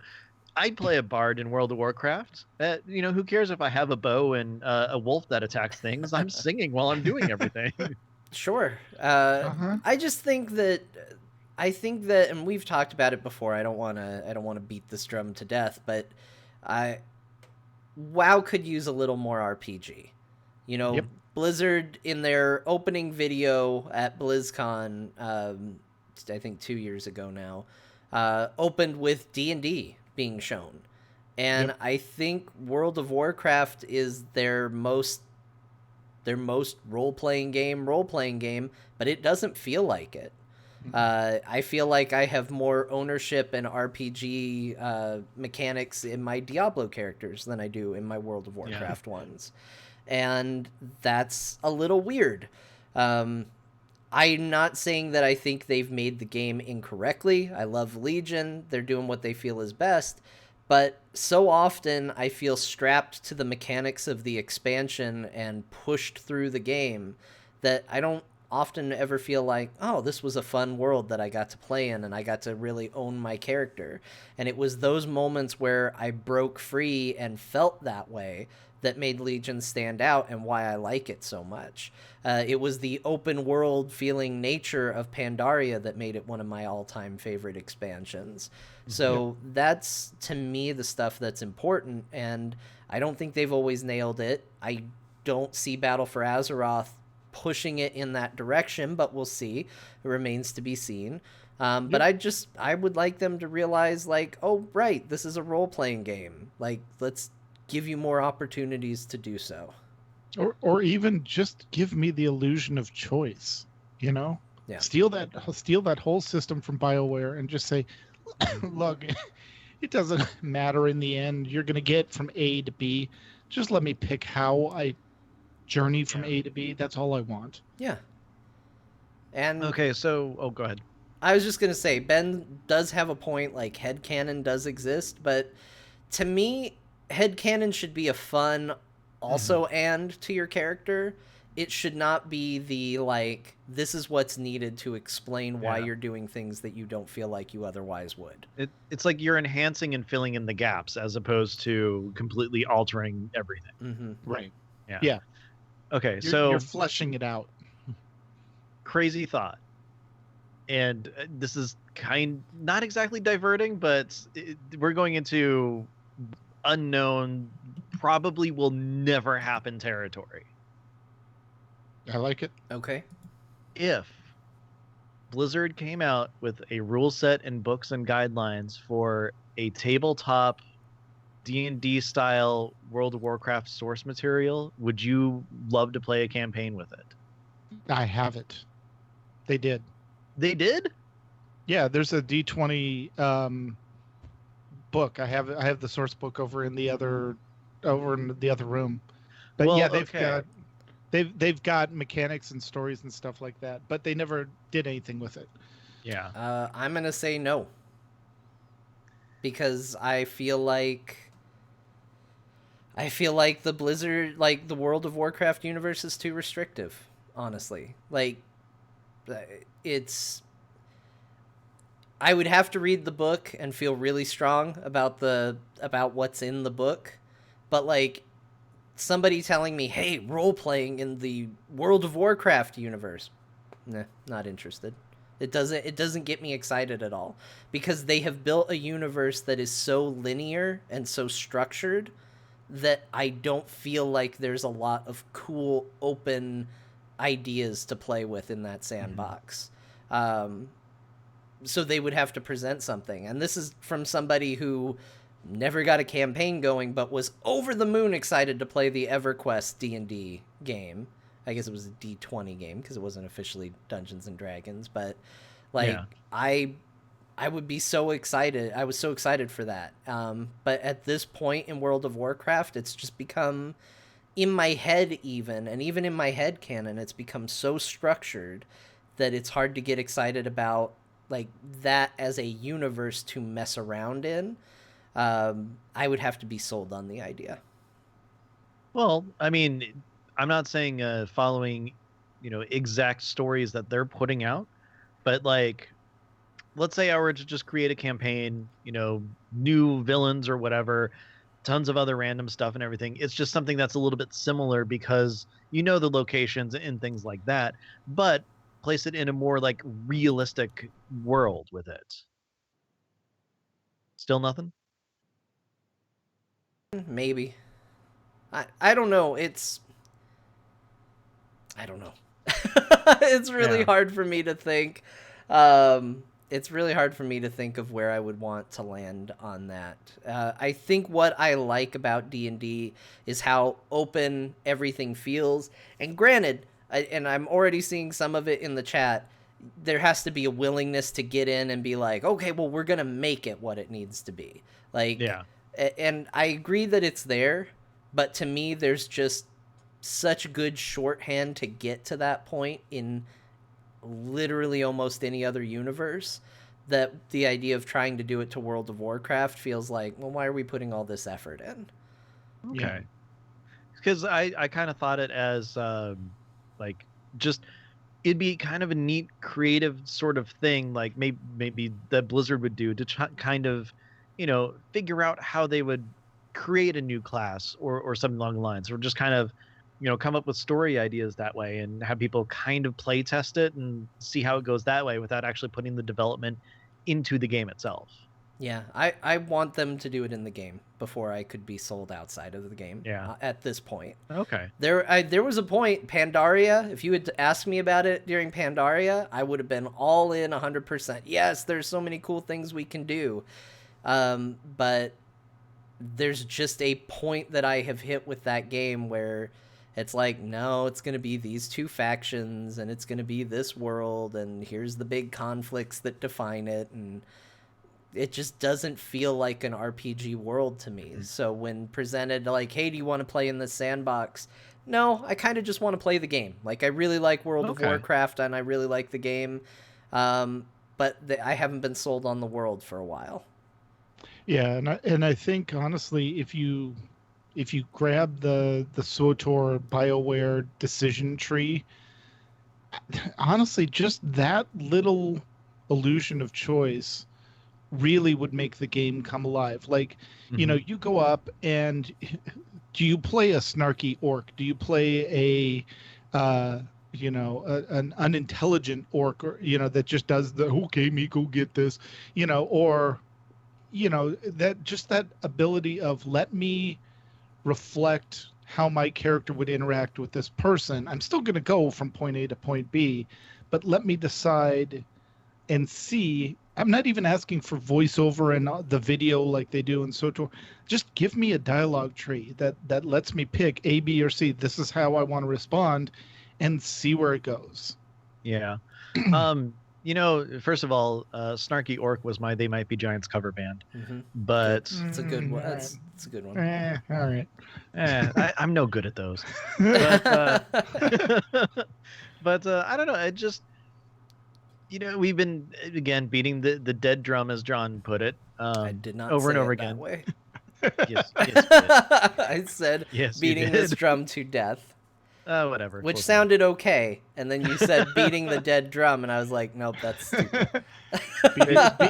S2: I'd play a bard in World of Warcraft. Who cares if I have a bow and a wolf that attacks things? I'm singing while I'm doing everything.
S1: Sure. I just think that and we've talked about it before. I don't want to beat this drum to death, but WoW could use a little more RPG. Blizzard in their opening video at BlizzCon, I think 2 years ago now, opened with D&D being shown. And I think World of Warcraft is their most role-playing game, but it doesn't feel like it. I feel like I have more ownership and RPG mechanics in my Diablo characters than I do in my World of Warcraft ones. And that's a little weird. I'm not saying that I think they've made the game incorrectly. I love Legion. They're doing what they feel is best. But so often I feel strapped to the mechanics of the expansion and pushed through the game that I don't often ever feel like, oh, this was a fun world that I got to play in and I got to really own my character. And it was those moments where I broke free and felt that way that made Legion stand out and why I like it so much. It was the open world feeling nature of Pandaria that made it one of my all-time favorite expansions. So that's, to me, the stuff that's important, and I don't think they've always nailed it. I don't see Battle for Azeroth pushing it in that direction, but we'll see. It remains to be seen. But I would like them to realize, like, oh, right, this is a role-playing game. Like, let's give you more opportunities to do so.
S3: Or even just give me the illusion of choice, you know?
S1: Yeah.
S3: Steal that whole system from BioWare and just say, look, it doesn't matter in the end. You're going to get from A to B. Just let me pick how I journey from A to B. That's all I want.
S1: Yeah. And
S2: okay, so go ahead.
S1: I was just going to say, Ben does have a point, like headcanon does exist, but to me, headcanon should be a fun also and to your character. It should not be the, like, this is what's needed to explain why you're doing things that you don't feel like you otherwise would.
S2: It's like you're enhancing and filling in the gaps as opposed to completely altering everything.
S3: Right.
S2: Yeah. Okay, so
S3: you're fleshing it out.
S2: Crazy thought. And this is not exactly diverting, but we're going into unknown, probably will never happen territory.
S3: I like it.
S1: Okay.
S2: If Blizzard came out with a rule set and books and guidelines for a tabletop D&D style World of Warcraft source material, would you love to play a campaign with it?
S3: I have it. They did.
S2: They did?
S3: Yeah, there's a D20 book. I have the source book over in the other room. But
S2: well,
S3: yeah, they've got mechanics and stories and stuff like that, but they never did anything with it.
S2: Yeah.
S1: I'm going to say no. Because I feel like the Blizzard, like the World of Warcraft universe is too restrictive, honestly. Like, I would have to read the book and feel really strong about what's in the book, but like somebody telling me, hey, role playing in the World of Warcraft universe, nah, not interested. It doesn't get me excited at all, because they have built a universe that is so linear and so structured that I don't feel like there's a lot of cool open ideas to play with in that sandbox. So they would have to present something. And this is from somebody who never got a campaign going, but was over the moon excited to play the EverQuest D&D game. I guess it was a D20 game because it wasn't officially Dungeons and Dragons, but like I would be so excited. I was so excited for that. But at this point in World of Warcraft, it's just become, in my head even, and even in my head canon, it's become so structured that it's hard to get excited about like that as a universe to mess around in. I would have to be sold on the idea.
S2: Well, I mean, I'm not saying following, exact stories that they're putting out, but like, let's say I were to just create a campaign, new villains or whatever, tons of other random stuff and everything. It's just something that's a little bit similar because the locations and things like that, but place it in a more like realistic world with it. Still nothing?
S1: Maybe. I don't know. I don't know. It's really hard for me to think. It's really hard for me to think of where I would want to land on that. I think what I like about D&D is how open everything feels. And granted, and I'm already seeing some of it in the chat, there has to be a willingness to get in and be like, okay, well, we're going to make it what it needs to be. Like, yeah. And I agree that it's there, but to me, there's just such good shorthand to get to that point in literally almost any other universe that the idea of trying to do it to World of Warcraft feels like, well, why are we putting all this effort in?
S2: Okay. Because I kind of thought it as like just it'd be kind of a neat creative sort of thing, like maybe that Blizzard would do to kind of figure out how they would create a new class or something along the lines, or just kind of, come up with story ideas that way and have people kind of play test it and see how it goes that way without actually putting the development into the game itself.
S1: Yeah, I want them to do it in the game before I could be sold outside of the game.
S2: Yeah.
S1: At this point.
S2: Okay.
S1: There was a point, Pandaria, if you had asked me about it during Pandaria, I would have been all in 100%. Yes, there's so many cool things we can do. But there's just a point that I have hit with that game where it's like, no, it's going to be these two factions and it's going to be this world and here's the big conflicts that define it, and it just doesn't feel like an RPG world to me. So when presented like, hey, do you want to play in this sandbox? No, I kind of just want to play the game. Like, I really like World of Warcraft and I really like the game. But I haven't been sold on the world for a while.
S3: Yeah, and I think honestly, if you grab the SWTOR BioWare decision tree, honestly, just that little illusion of choice really would make the game come alive. Like, you go up and do you play a snarky orc? Do you play an unintelligent orc, or, that just does the, okay, me go get this, or, that ability of let me reflect how my character would interact with this person. I'm still going to go from point A to point B, but let me decide and see. I'm not even asking for voiceover and the video like they do in SWTOR. Just give me a dialogue tree that lets me pick A, B, or C. This is how I want to respond, and see where it goes.
S2: Yeah. First of all, Snarky Orc was my They Might Be Giants cover band. But
S1: it's a good one. It's a good one.
S3: All right.
S2: I'm no good at those. But, I don't know. It just, we've been, again, beating the dead drum, as John put it.
S1: I did not
S2: over
S1: say
S2: and over
S1: it
S2: again.
S1: That way.
S2: Yes,
S1: I said beating this drum to death.
S2: Whatever.
S1: Which sounded okay, and then you said beating the dead drum, and I was like, nope, that's stupid.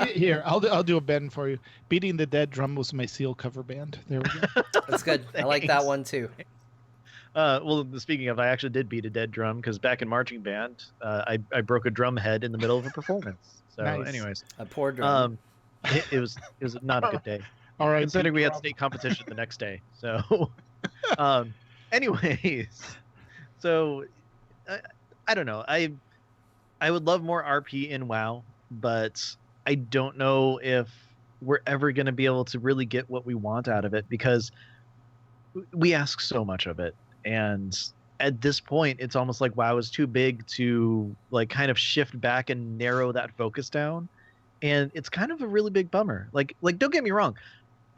S3: Here, I'll do a bend for you. Beating the Dead Drum was my Seal cover band. There we go.
S1: That's good. I like that one too.
S2: Well, speaking of, I actually did beat a dead drum because back in marching band, I broke a drum head in the middle of a performance. So,
S3: nice.
S2: Anyways,
S1: a poor drum.
S2: It was not a good day.
S3: All right,
S2: considering we had state competition the next day. So, anyways. So, I don't know. I would love more RP in WoW, but I don't know if we're ever going to be able to really get what we want out of it because we ask so much of it. And at this point, it's almost like WoW is too big to like kind of shift back and narrow that focus down. And it's kind of a really big bummer. Like don't get me wrong.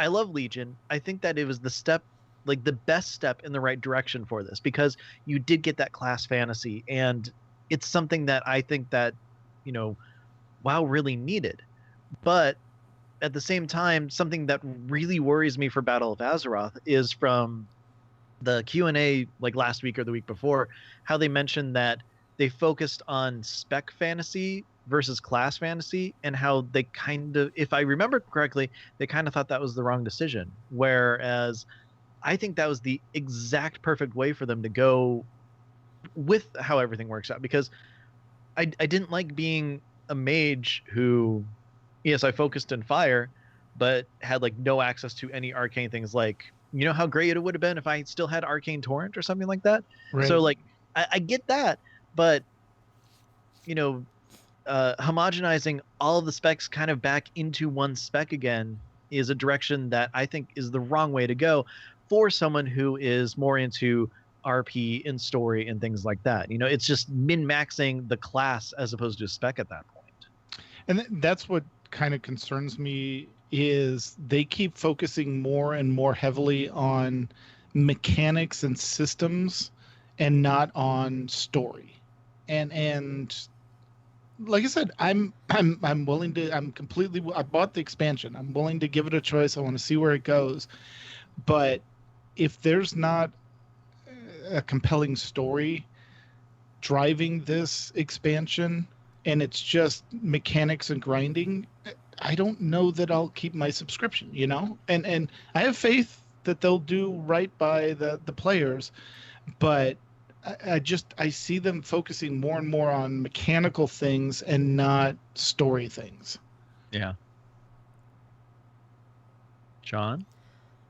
S2: I love Legion. I think that it was the best step in the right direction for this because you did get that class fantasy, and it's something that I think that, WoW really needed. But at the same time, something that really worries me for Battle of Azeroth is from the Q&A like last week or the week before, how they mentioned that they focused on spec fantasy versus class fantasy, and how they kind of, if I remember correctly, they kind of thought that was the wrong decision. Whereas I think that was the exact perfect way for them to go with how everything works out, because I didn't like being a mage who, yes, I focused in fire, but had like no access to any arcane things. Like, how great it would have been if I still had Arcane Torrent or something like that. Right. So like, I get that, but homogenizing all of the specs kind of back into one spec again is a direction that I think is the wrong way to go for someone who is more into RP and story and things like that. It's just min-maxing the class as opposed to a spec at that point.
S3: And that's what kind of concerns me, is they keep focusing more and more heavily on mechanics and systems and not on story. And like I said, I'm willing to, I bought the expansion. I'm willing to give it a choice. I want to see where it goes. But if there's not a compelling story driving this expansion and it's just mechanics and grinding, I don't know that I'll keep my subscription, And I have faith that they'll do right by the players, but I see them focusing more and more on mechanical things and not story things.
S2: Yeah. John?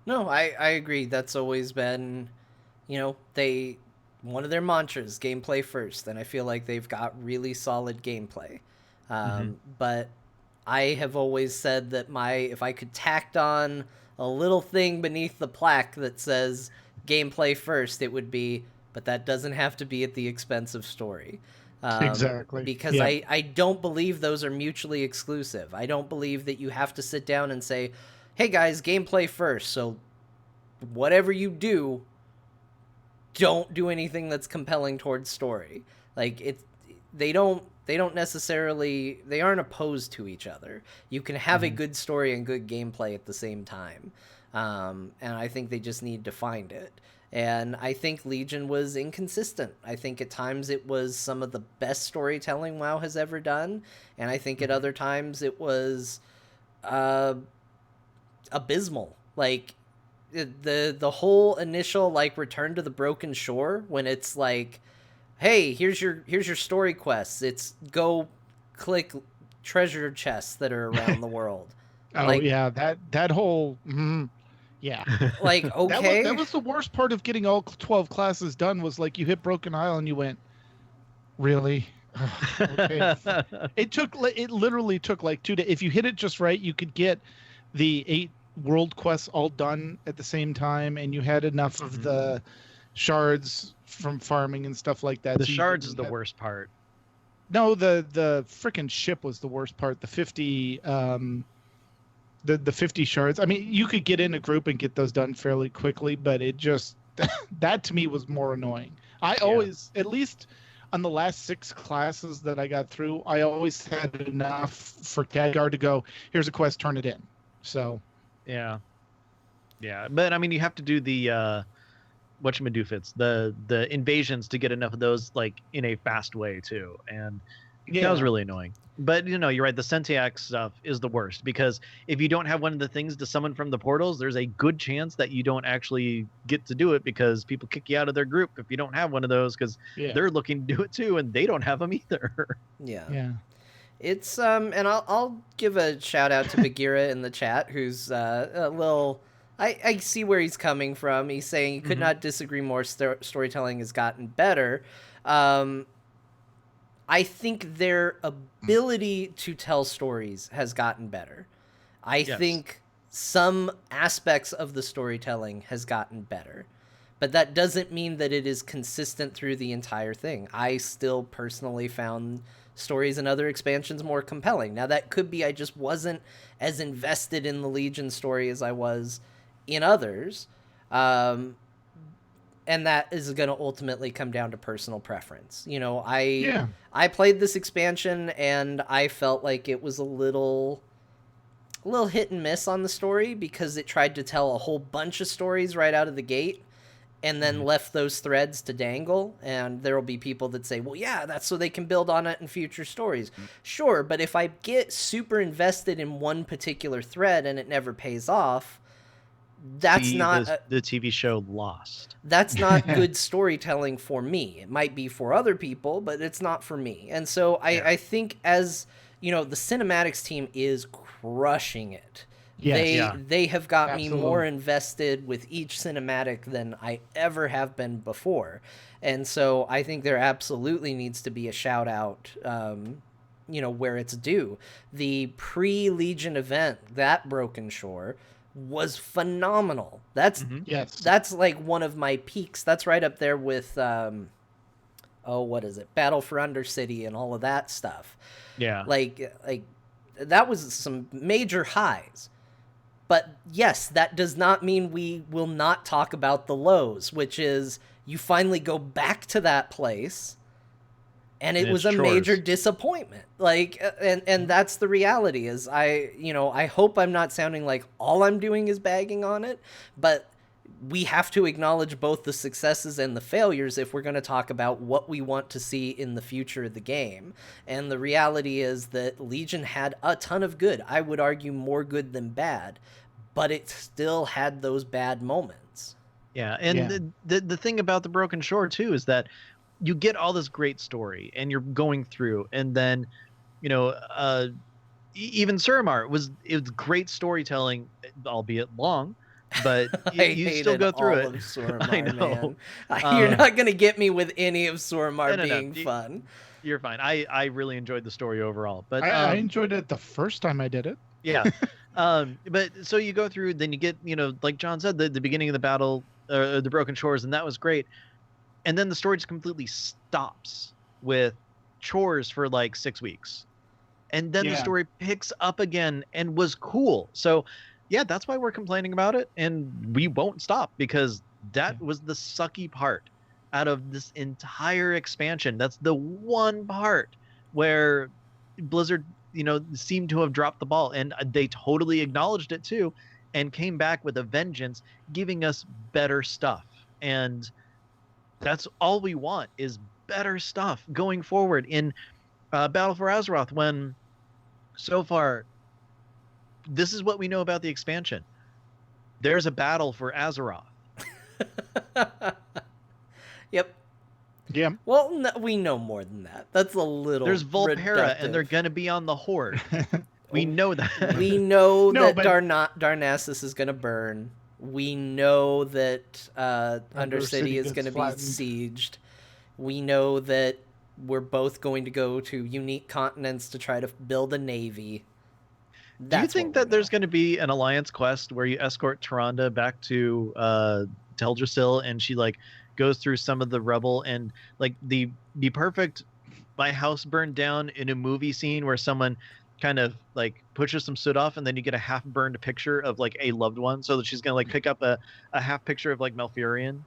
S1: No, I agree. That's always been, one of their mantras, gameplay first, and I feel like they've got really solid gameplay. But I have always said that if I could tacked on a little thing beneath the plaque that says gameplay first, it would be, but that doesn't have to be at the expense of story.
S3: Exactly.
S1: Because I don't believe those are mutually exclusive. I don't believe that you have to sit down and say, hey guys, gameplay first, so whatever you do, don't do anything that's compelling towards story. Like they aren't opposed to each other. You can have a good story and good gameplay at the same time. And I think they just need to find it. And I think Legion was inconsistent. I think at times it was some of the best storytelling WoW has ever done, and I think at other times it was abysmal. Like the whole initial like Return to the Broken Shore, when it's like, hey, here's your story quests. It's go click treasure chests that are around the world.
S3: Oh,
S1: like,
S3: yeah, that whole yeah.
S1: Like, okay,
S3: that was the worst part of getting all 12 classes done, was like you hit Broken Isle and you went, really? Okay. It literally took like 2 days. If you hit it just right, you could get the 8 world quests all done at the same time, and you had enough of the shards from farming and stuff like that.
S2: The shards is the worst part.
S3: No, the frickin' ship was the worst part. The 50 the 50 shards. I mean, you could get in a group and get those done fairly quickly, but it just that to me was more annoying. I always, at least on the last 6 classes that I got through, I always had enough for Khadgar to go, here's a quest, turn it in. So
S2: yeah, but I mean, you have to do the whatchamadoofits, the invasions, to get enough of those like in a fast way too, and that was really annoying. But you're right, the Sentiac stuff is the worst, because if you don't have one of the things to summon from the portals, there's a good chance that you don't actually get to do it, because people kick you out of their group if you don't have one of those, because they're looking to do it too and they don't have them either.
S1: Yeah. It's and I'll give a shout out to Bagheera in the chat, who's a little. I see where he's coming from. He's saying he could not disagree more. Storytelling has gotten better. I think their ability to tell stories has gotten better. I think some aspects of the storytelling has gotten better, but that doesn't mean that it is consistent through the entire thing. I still personally found stories and other expansions more compelling. Now, that could be I just wasn't as invested in the Legion story as I was in others. And that is going to ultimately come down to personal preference. I played this expansion and I felt like it was a little hit and miss on the story, because it tried to tell a whole bunch of stories right out of the gate and then left those threads to dangle. And there will be people that say, well, yeah, that's so they can build on it in future stories. Sure, but if I get super invested in one particular thread and it never pays off, that's not
S2: the TV show Lost.
S1: That's not good storytelling for me. It might be for other people, but it's not for me. And so I think, as the cinematics team is crushing it. They have got me more invested with each cinematic than I ever have been before. And so I think there absolutely needs to be a shout out, where it's due. The pre-Legion event, that Broken Shore, was phenomenal. That's like one of my peaks. That's right up there with what is it, Battle for Undercity and all of that stuff. Like that was some major highs. But yes, that does not mean we will not talk about the lows, which is you finally go back to that place and it was a major disappointment. Like, and that's the reality. Is I hope I'm not sounding like all I'm doing is bagging on it, but we have to acknowledge both the successes and the failures if we're going to talk about what we want to see in the future of the game. And the reality is that Legion had a ton of good. I would argue more good than bad, but it still had those bad moments.
S2: Yeah, and the thing about the Broken Shore too is that you get all this great story, and you're going through, and then, even Suramar it was great storytelling, albeit long, but you still go through
S1: all
S2: it.
S1: of Suramar,
S2: I know.
S1: man. You're not gonna get me with any of Suramar
S2: No.
S1: being fun.
S2: You're fine. I really enjoyed the story overall, but
S3: I enjoyed it the first time I did it.
S2: Yeah. But so you go through, then you get, like John said, the beginning of the battle, the Broken Shores, and that was great. And then the story just completely stops with chores for like 6 weeks. And then the story picks up again and was cool. So yeah, that's why we're complaining about it. And we won't stop, because that was the sucky part out of this entire expansion. That's the one part where Blizzard, seemed to have dropped the ball, and they totally acknowledged it too, and came back with a vengeance, giving us better stuff. And that's all we want, is better stuff going forward in Battle for Azeroth, when so far this is what we know about the expansion. There's a battle for Azeroth.
S1: Yep.
S3: Yeah.
S1: Well, no, we know more than that. That's a little.
S2: There's Volpera,
S1: reductive.
S2: and they're going to be on the Horde. We know that.
S1: We know that Darnassus is going to burn. We know that Undercity is going to be sieged. We know that we're both going to go to unique continents to try to build a navy.
S2: Do you think that there's going to be an alliance quest where you escort Tyrande back to Teldrassil, and she goes through some of the rubble, and the perfect my house burned down in a movie scene where someone kind of pushes some soot off, and then you get a half burned picture of a loved one, so that she's gonna pick up a half picture of Malfurion?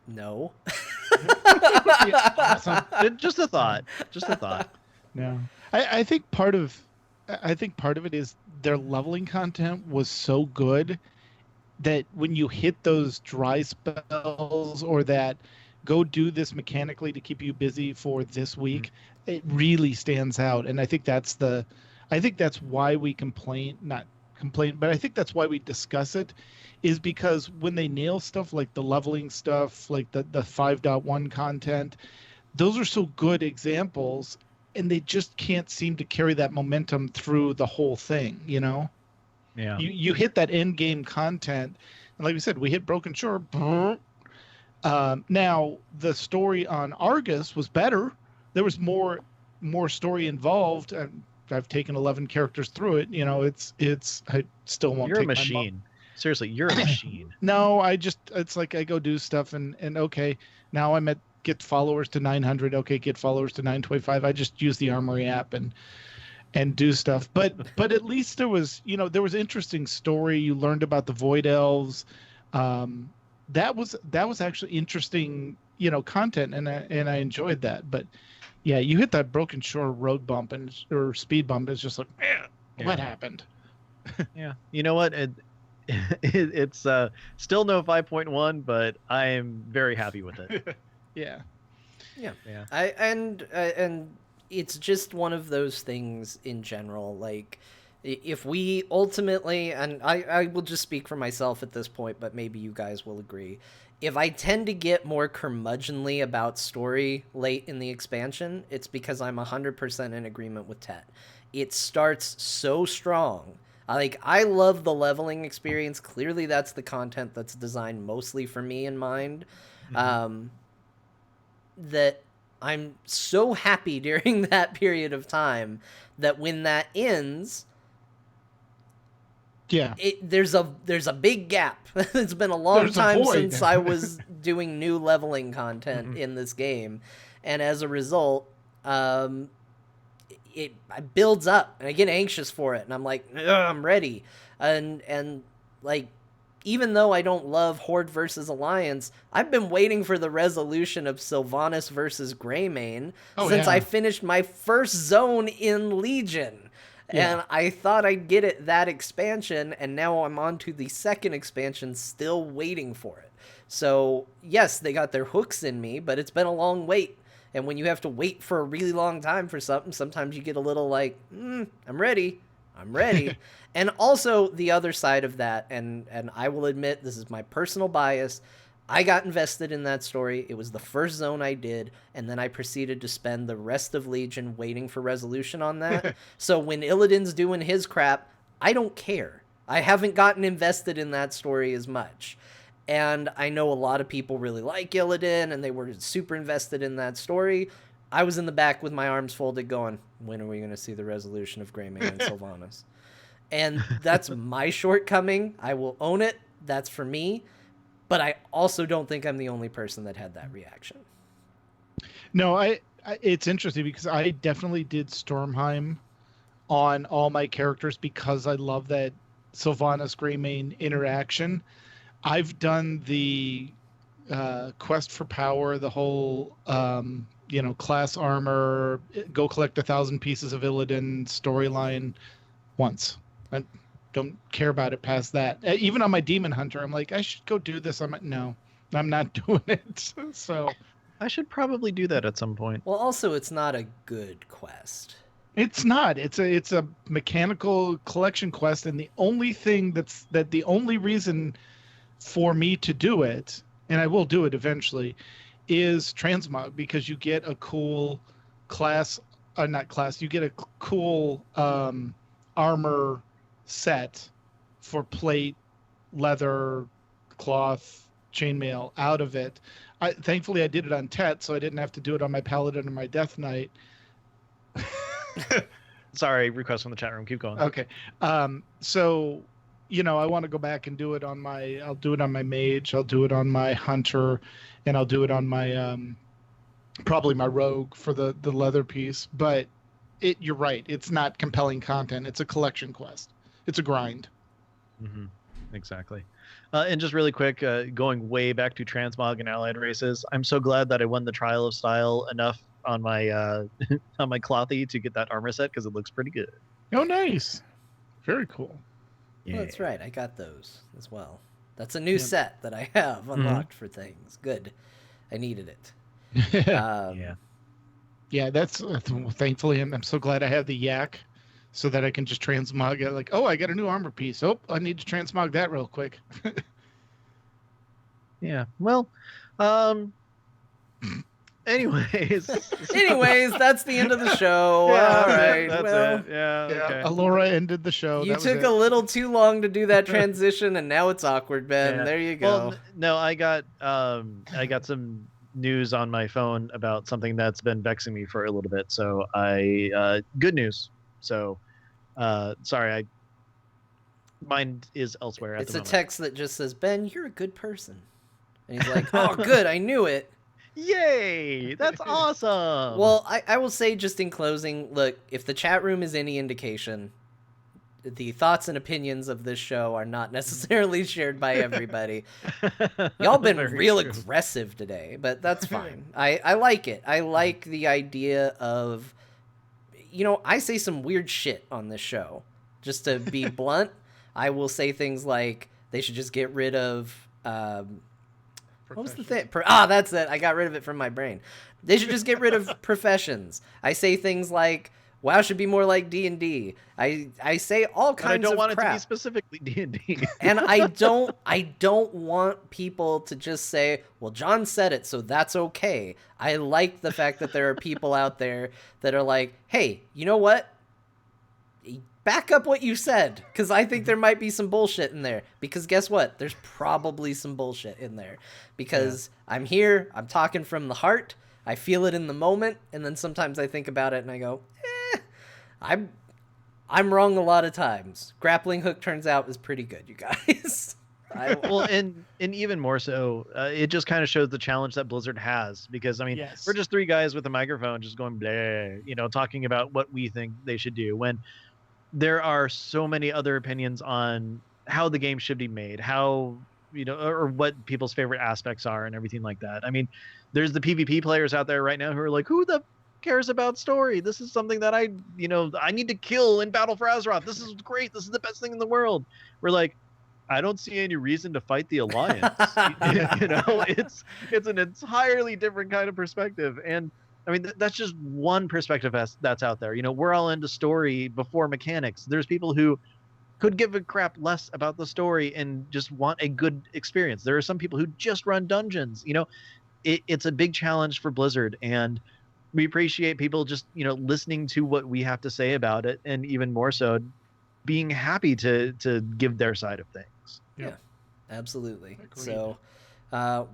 S1: No.
S2: Awesome. Just a thought.
S3: No, I think part of it is their leveling content was so good that when you hit those dry spells, or that go do this mechanically to keep you busy for this week, it really stands out. And I think that's why we not complain, but I think that's why we discuss it, is because when they nail stuff like the leveling stuff, like the 5.1 content, those are so good examples, and they just can't seem to carry that momentum through the whole thing,
S2: Yeah.
S3: You hit that end game content, and like we said, we hit Broken Shore. Now the story on Argus was better. There was more story involved, and I've taken 11 characters through it. It's I still won't.
S2: You're
S3: take
S2: a machine. Seriously, you're a machine.
S3: No, it's like I go do stuff, and okay, now I'm at get followers to 900. Okay, get followers to 925. I just use the Armory app and do stuff. But at least there was interesting story. You learned about the Void Elves. That was actually interesting, content, and I enjoyed that. But yeah, you hit that Broken Shore road bump or speed bump, it's just like, man, what happened?
S2: Yeah. You know what? It's still no 5.1, but I am very happy with it.
S3: Yeah.
S1: And it's just one of those things in general. If we ultimately, and I will just speak for myself at this point, but maybe you guys will agree. If I tend to get more curmudgeonly about story late in the expansion, it's because I'm 100% in agreement with Tet. It starts so strong. I love the leveling experience. Clearly, that's the content that's designed mostly for me in mind. Mm-hmm. That I'm so happy during that period of time that when that ends, there's a big gap. It's been a long time since I was doing new leveling content in this game, and as a result, it builds up, and I get anxious for it, and I'm like, I'm ready, and even though I don't love Horde versus Alliance, I've been waiting for the resolution of Sylvanas versus Greymane since I finished my first zone in Legion. Yeah. And I thought I'd get it that expansion, and now I'm on to the second expansion, still waiting for it. So, yes, they got their hooks in me, but it's been a long wait. And when you have to wait for a really long time for something, sometimes you get a little I'm ready. I'm ready. And also the other side of that, and I will admit this is my personal bias, I got invested in that story. It was the first zone I did, and then I proceeded to spend the rest of Legion waiting for resolution on that. So when Illidan's doing his crap, I don't care. I haven't gotten invested in that story as much. And I know a lot of people really like Illidan, and they were super invested in that story. I was in the back with my arms folded going, when are we going to see the resolution of Greymane and Sylvanas? And that's my shortcoming. I will own it. That's for me. But I also don't think I'm the only person that had that reaction.
S3: No, it's interesting because I definitely did Stormheim on all my characters because I love that Sylvanas Greymane interaction. I've done the quest for power, the whole class armor, go collect 1,000 pieces of Illidan storyline once. I don't care about it past that. Even on my Demon Hunter, I'm like, I should go do this. No, I'm not doing it. So
S2: I should probably do that at some point.
S1: Well, also, it's not a good quest.
S3: It's not. It's a mechanical collection quest, and the only reason for me to do it, and I will do it eventually, is transmog, because you get a cool you get a cool armor set for plate, leather, cloth, chainmail out of it. Thankfully I did it on Tet, so I didn't have to do it on my Paladin or my Death Knight.
S2: Sorry, request from the chat room. Keep going.
S3: Okay. So, I want to go back and do it on I'll do it on my Mage, I'll do it on my Hunter, and I'll do it on my, probably my Rogue for the leather piece. But you're right. It's not compelling content. It's a collection quest. It's a grind.
S2: Mm-hmm. Exactly. And just really quick, going way back to Transmog and Allied races, I'm so glad that I won the Trial of Style enough on my on my Clothy to get that armor set because it looks pretty good.
S3: Oh, nice. Very cool.
S1: Yeah. Well, that's right. I got those as well. That's a new set that I have unlocked for things. Good. I needed it.
S3: Yeah. Yeah, that's thankfully I'm so glad I have the Yak so that I can just transmog it. Like, oh, I got a new armor piece. Oh, I need to transmog that real quick.
S2: Yeah. Well, anyways,
S1: that's the end of the show.
S2: Yeah,
S1: all right.
S2: That's it. Yeah. Okay.
S3: Alora ended the show.
S1: You took a little too long to do that transition, and now it's awkward, Ben.
S2: Yeah.
S1: There you go.
S2: Well, no, I got some news on my phone about something that's been vexing me for a little bit. So good news. So, sorry, mine is elsewhere.
S1: It's a text that just says, "Ben, you're a good person," and he's like, "Oh, good, I knew it."
S2: Yay! That's awesome.
S1: Well, I will say just in closing, look, if the chat room is any indication, the thoughts and opinions of this show are not necessarily shared by everybody. Y'all been real aggressive today, but that's fine. I like it. I like the idea of, I say some weird shit on this show. Just to be blunt, I will say things like they should just get rid of... what was the thing? That's it. I got rid of it from my brain. They should just get rid of professions. I say things like, WoW should be more like D&D. I say all kinds of crap.
S2: I don't want it to be specifically D&D.
S1: And I don't want people to just say, well, John said it, so that's okay. I like the fact that there are people out there that are like, hey, you know what? Back up what you said, because I think there might be some bullshit in there. Because guess what? There's probably some bullshit in there. Because I'm here, I'm talking from the heart, I feel it in the moment, and then sometimes I think about it and I go, I'm wrong a lot of times. Grappling Hook turns out is pretty good, you guys.
S2: Well, and even more so, it just kind of shows the challenge that Blizzard has. Because, I mean, we're just three guys with a microphone just going, blah, talking about what we think they should do. When there are so many other opinions on how the game should be made, how, or what people's favorite aspects are and everything like that. I mean, there's the PvP players out there right now who are like, who the cares about story? This is something that I need to kill in Battle for Azeroth. This is great. This is the best thing in the world. We're like, I don't see any reason to fight the Alliance. It's an entirely different kind of perspective. And I mean, that's just one perspective that's out there. We're all into story before mechanics. There's people who could give a crap less about the story and just want a good experience. There are some people who just run dungeons. It's a big challenge for Blizzard, and we appreciate people just listening to what we have to say about it, and even more so being happy to give their side of things.
S1: Yeah, absolutely.
S3: Agreed.
S1: So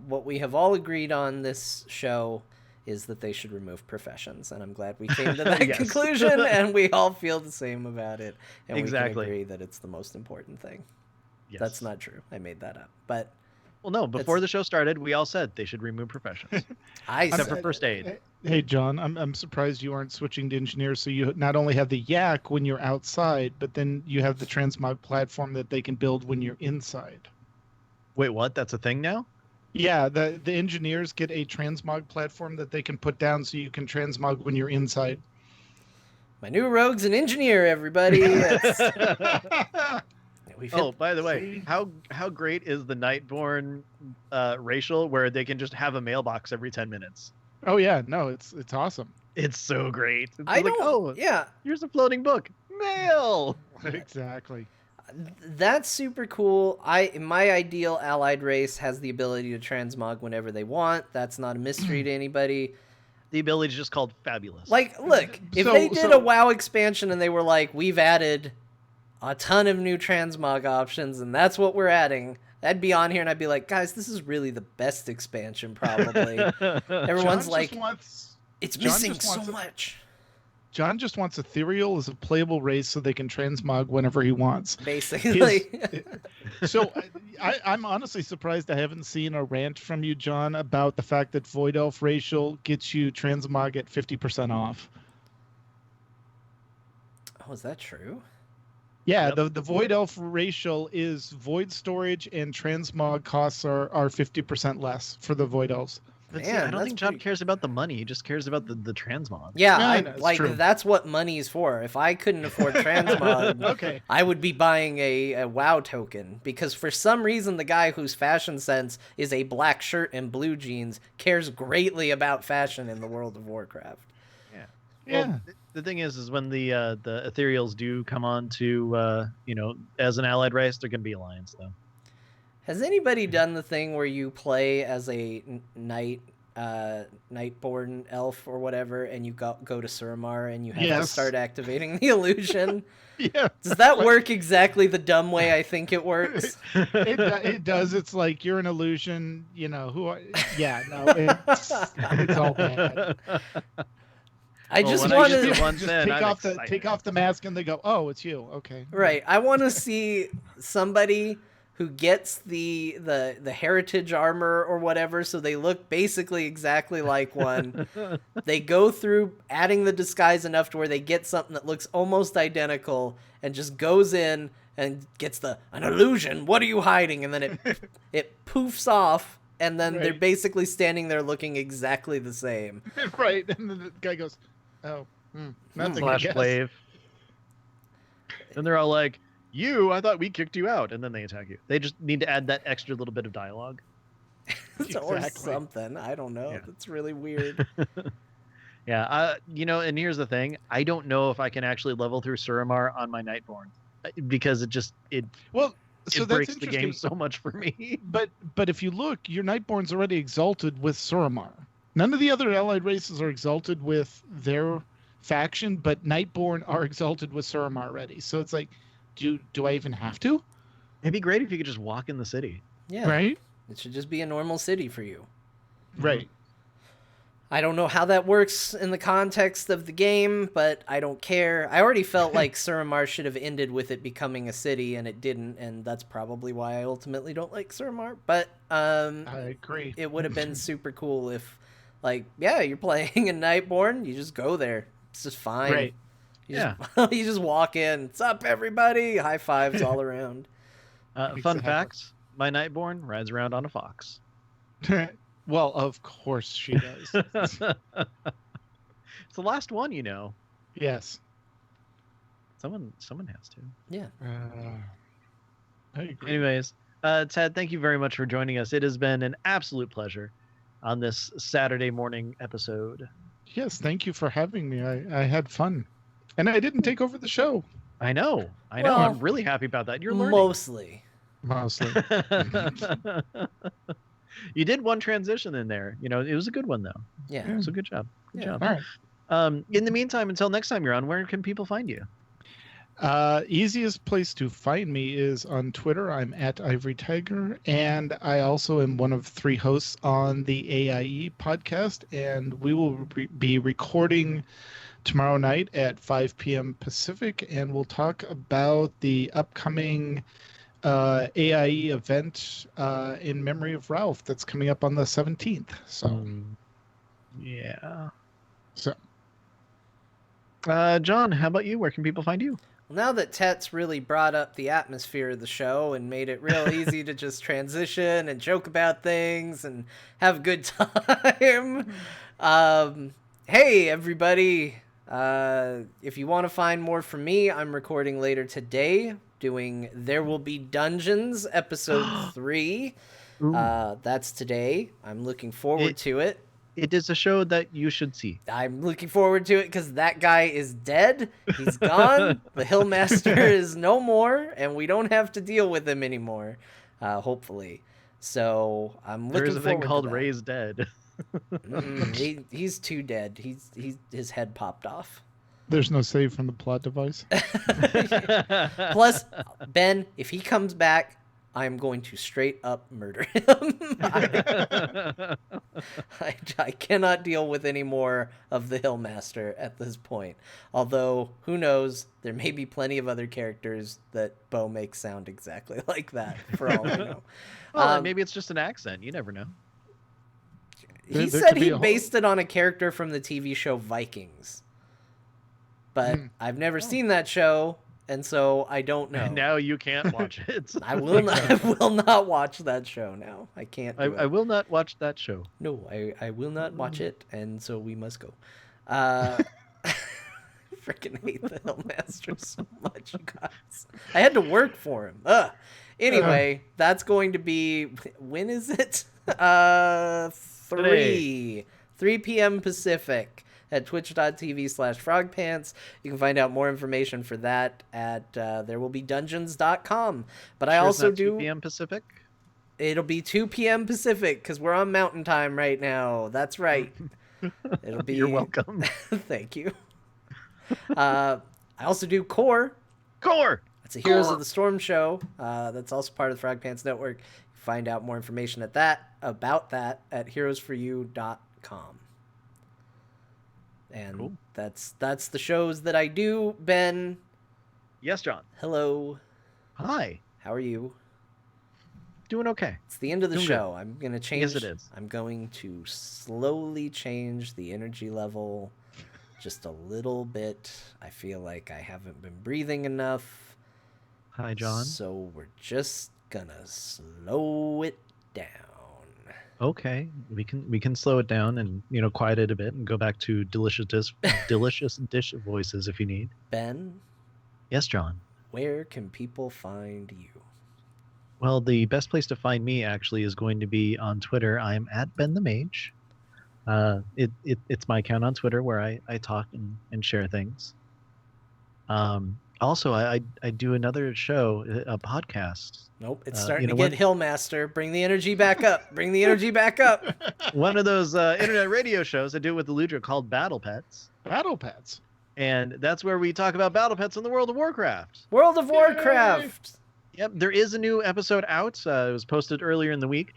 S1: what we have all agreed on this show is that they should remove professions, and I'm glad we came to that
S2: Yes.
S1: conclusion, and we all feel the same about it, and
S2: Exactly.
S1: we can agree that it's the most important thing.
S2: Yes.
S1: That's not true. I made that up, but
S2: Well, no, before the show started, we all said they should remove professions. Except for first aid.
S3: Hey, John, I'm surprised you aren't switching to engineers. So you not only have the yak when you're outside, but then you have the transmog platform that they can build when you're inside.
S2: Wait, what? That's a thing now?
S3: Yeah, the engineers get a transmog platform that they can put down so you can transmog when you're inside.
S1: my new rogue's an engineer, everybody.
S2: By the way, how great is the Nightborn racial where they can just have a mailbox every 10 minutes?
S3: Oh yeah, no, it's awesome.
S2: It's so great. It's
S1: I don't. Yeah,
S2: here's a floating book. Mail.
S3: Exactly.
S1: that's super cool. My ideal allied race has the ability to transmog whenever they want. That's not a mystery to anybody.
S2: The ability is just called fabulous.
S1: Like, look, if they did a WoW expansion and they were like, we've added a ton of new transmog options and that's what we're adding, I'd be on here and I'd be like, guys, this is really the best expansion, probably. Everyone's like, it's missing so much.
S3: John just wants Ethereal as a playable race so they can transmog whenever he wants.
S1: Basically.
S3: So I'm honestly surprised I haven't seen a rant from you, John, about the fact that Void Elf racial gets you transmog at 50% off.
S1: Oh, is that true?
S3: Yeah,
S2: Yep.
S3: the Void Elf racial is void storage and transmog costs are 50% less for the Void Elves.
S2: But
S1: Man,
S2: I don't think John cares about the money. He just cares about the transmog.
S1: Yeah,
S3: No, it's true.
S1: that's what money is for. If I couldn't afford transmog,
S3: Okay.
S1: I would be buying a WoW token, because for some reason the guy whose fashion sense is a black shirt and blue jeans cares greatly about fashion in the World of Warcraft.
S3: Yeah.
S2: Well, the thing is when the ethereals do come on to as an allied race, they're gonna be alliance though.
S1: Has anybody done the thing where you play as a Nightborn elf or whatever, and you go to Suramar and you have to
S3: Yes.
S1: start activating the illusion?
S3: Yeah.
S1: Does that work exactly the dumb way I think it works?
S3: It does. It's like you're an illusion, it's all bad.
S1: I just
S2: when
S1: want
S2: I get
S1: to
S2: to one
S3: Just
S2: then, I'm excited.
S3: take off the mask and they go, oh, it's you. Okay.
S1: Right. I want to see somebody who gets the heritage armor or whatever, so they look basically exactly like one. They go through adding the disguise enough to where they get something that looks almost identical and just goes in and gets an illusion. What are you hiding? And then it poofs off, and then they're
S3: Right.
S1: basically standing there looking exactly the same.
S3: Right. And then the guy goes, oh, nothing. I
S2: Flash
S3: guess.
S2: Blave. Then they're all like, I thought we kicked you out, and then they attack you. They just need to add that extra little bit of dialogue.
S1: Or
S3: Exactly.
S1: something. I don't know.
S2: Yeah.
S1: That's really weird.
S2: Yeah, and here's the thing: I don't know if I can actually level through Suramar on my Nightborn, because
S3: Well, so
S2: it
S3: that's
S2: breaks the game
S3: interesting.
S2: so much for me.
S3: But if you look, your Nightborn's already exalted with Suramar. None of the other allied races are exalted with their faction, but Nightborn are exalted with Suramar already. So it's like, do I even have to?
S2: It'd be great if you could just walk in the city.
S1: Yeah.
S3: Right?
S1: It should just be a normal city for you.
S3: Right.
S1: I don't know how that works in the context of the game, but I don't care. I already felt like Suramar should have ended with it becoming a city, and it didn't, and that's probably why I ultimately don't like Suramar. But
S3: I agree.
S1: it would have been super cool if, you're playing a Nightborn, you just go there. It's just fine.
S3: Right.
S1: You just walk in. What's up, everybody? High fives all around.
S2: Fun
S3: Exactly.
S2: facts: my Nightborn rides around on a fox.
S3: Well, of course she does.
S2: It's the last one,
S3: Yes.
S2: Someone has to.
S1: Yeah.
S3: I agree.
S2: Anyways, Ted, thank you very much for joining us. It has been an absolute pleasure on this Saturday morning episode.
S3: Yes, thank you for having me. I had fun. And I didn't take over the show.
S2: I know.
S1: Well,
S2: I'm really happy about that. You're learning.
S1: Mostly.
S2: You did one transition in there. It was a good one, though.
S1: Yeah.
S2: So good job. Good job.
S3: All right.
S2: In the meantime, until next time you're on, where can people find you?
S3: Easiest place to find me is on Twitter. I'm at Ivory Tiger, and I also am one of 3 hosts on the AIE podcast, and we will be recording tomorrow night at 5 p.m. Pacific, and we'll talk about the upcoming AIE event in memory of Ralph that's coming up on the 17th. So,
S2: yeah.
S3: So,
S2: John, how about you? Where can people find you?
S1: Well, now that Tets really brought up the atmosphere of the show and made it real easy to just transition and joke about things and have a good time. Hey, everybody. If you want to find more from me, I'm recording later today doing There Will Be Dungeons, episode 3. That's today. I'm looking forward to it.
S2: It is a show that you should see.
S1: I'm looking forward to it because that guy is dead. He's gone. The Hillmaster is no more, and we don't have to deal with him anymore, hopefully. So I'm looking forward to that.
S2: There's a thing called Ray's dead.
S1: He's too dead. His head popped off.
S3: There's no save from the plot device.
S1: Plus, Ben, if he comes back, I'm going to straight up murder him. I cannot deal with any more of the Hillmaster at this point. Although, who knows, there may be plenty of other characters that Bo makes sound exactly like that, for all I know.
S2: Well, maybe it's just an accent. You never know.
S1: He said he based it on a character from the TV show Vikings. But I've never seen that show, and so I don't know.
S2: And now you can't watch it.
S1: I will not watch that show now. I can't do it.
S2: I will not watch that show.
S1: No, I will not watch it, and so we must go. Freaking hate the Hillmaster so much, you guys. I had to work for him. Anyway, that's going to be... When is it? 3 p.m. Pacific at twitch.tv/frogpants. You can find out more information for that at therewillbedungeons.com. But I also do...
S2: 2 p.m. Pacific?
S1: It'll be 2 p.m. Pacific because we're on Mountain Time right now. That's right. It'll be...
S2: You're welcome.
S1: Thank you. I also do Core. It's a Heroes of the Storm show. That's also part of the Frog Pants Network. You can find out more information about that at heroesforyou.com. And cool. That's the shows that I do. Ben.
S2: Yes, John.
S1: Hello.
S2: Hi.
S1: How are you?
S2: Doing okay.
S1: It's the end of the show. Good. I'm going to change.
S2: Yes, it is.
S1: I'm going to slowly change the energy level just a little bit. I feel like I haven't been breathing enough.
S2: Hi, John.
S1: So we're just gonna slow it down.
S2: Okay, we can slow it down and quiet it a bit and go back to delicious dish voices if you need.
S1: Ben.
S2: Yes, John.
S1: Where can people find you?
S2: Well, the best place to find me actually is going to be on Twitter. I'm at Ben the Mage. It's my account on Twitter where I talk and share things. Also, I do another show, a podcast.
S1: Nope, it's starting to get Hillmaster. Bring the energy back up. Bring the energy back up.
S2: One of those internet radio shows I do with the Ludra called Battle Pets.
S3: Battle Pets.
S2: And that's where we talk about battle pets in the World of Warcraft.
S1: World of Warcraft.
S2: Yep, there is a new episode out. It was posted earlier in the week.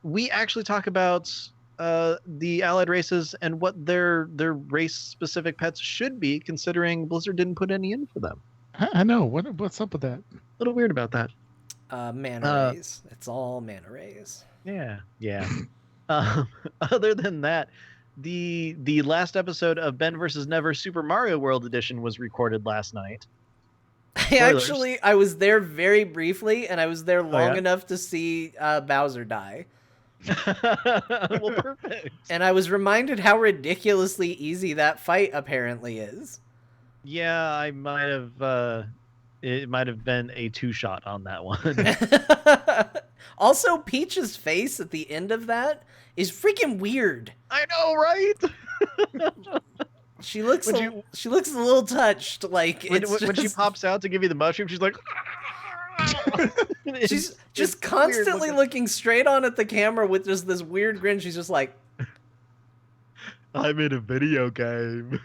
S2: We actually talk about the allied races and what their race-specific pets should be, considering Blizzard didn't put any in for them.
S3: I know. What's up with that?
S2: A little weird about that.
S1: Mana rays. It's all mana rays.
S2: Yeah. Other than that, the last episode of Ben vs. Never Super Mario World Edition was recorded last night.
S1: I was there very briefly, and I was there long enough to see Bowser die.
S2: Well, perfect.
S1: And I was reminded how ridiculously easy that fight apparently is.
S2: Yeah, I might have. It might have been a 2-shot on that one.
S1: Also, Peach's face at the end of that is freaking weird.
S2: I know, right?
S1: She looks a little touched. Like
S2: when she pops out to give you the mushroom, she's like,
S1: she's just constantly looking straight on at the camera with just this weird grin. She's just like,
S2: I'm in a video game.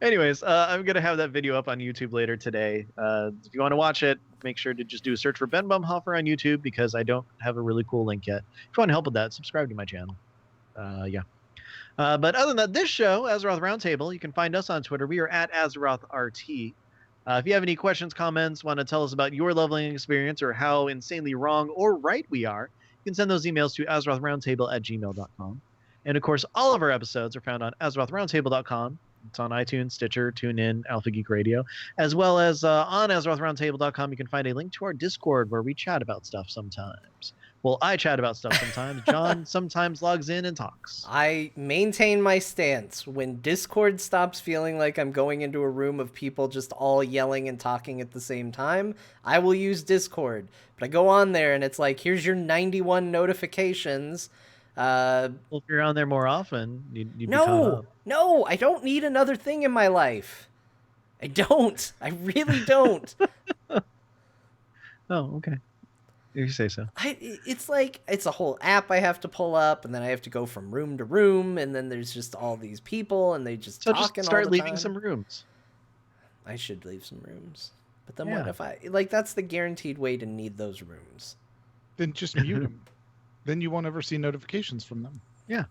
S2: Anyways, I'm going to have that video up on YouTube later today. If you want to watch it, make sure to just do a search for Ben Bumhofer on YouTube because I don't have a really cool link yet. If you want to help with that, subscribe to my channel. Yeah. But other than that, this show, Azeroth Roundtable, you can find us on Twitter. We are at AzerothRT. If you have any questions, comments, want to tell us about your leveling experience or how insanely wrong or right we are, you can send those emails to AzerothRoundtable@gmail.com. And of course, all of our episodes are found on AzerothRoundtable.com. It's on iTunes, Stitcher, TuneIn, Alpha Geek Radio, as well as on AzerothRoundtable.com. You can find a link to our Discord where we chat about stuff sometimes. Well, I chat about stuff sometimes. John sometimes logs in and talks.
S1: I maintain my stance. When Discord stops feeling like I'm going into a room of people just all yelling and talking at the same time, I will use Discord. But I go on there and it's like, here's your 91 notifications.
S2: Well, if you're on there more often, you'd be caught up.
S1: No, I don't need another thing in my life. I don't. I really don't.
S2: Oh, okay. You say so.
S1: It's like, it's a whole app I have to pull up, and then I have to go from room to room, and then there's just all these people, and they just talking all the time.
S2: So just start leaving some rooms.
S1: I should leave some rooms. But then what if I... Like, that's the guaranteed way to need those rooms.
S3: Then just mute them. Then you won't ever see notifications from them.
S2: Yeah.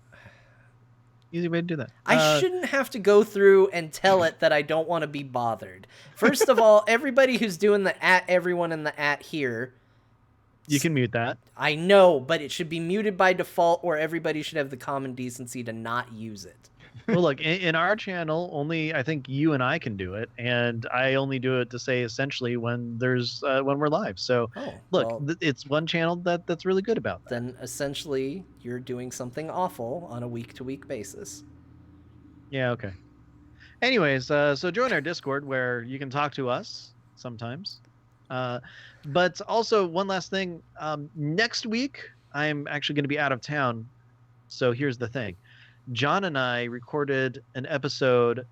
S2: Easy way to do that.
S1: I shouldn't have to go through and tell it that I don't want to be bothered. First of all, everybody who's doing the @everyone in the @
S2: you can mute that.
S1: I know, but it should be muted by default, or everybody should have the common decency to not use it.
S2: Well, look, in our channel, only I think you and I can do it, and I only do it to say essentially when we're live. So, it's one channel that's really good about that.
S1: Then essentially, you're doing something awful on a week-to-week basis.
S2: Yeah. Okay. Anyways, so join our Discord where you can talk to us sometimes. But also one last thing. Next week, I'm actually going to be out of town. So here's the thing. John and I recorded an episode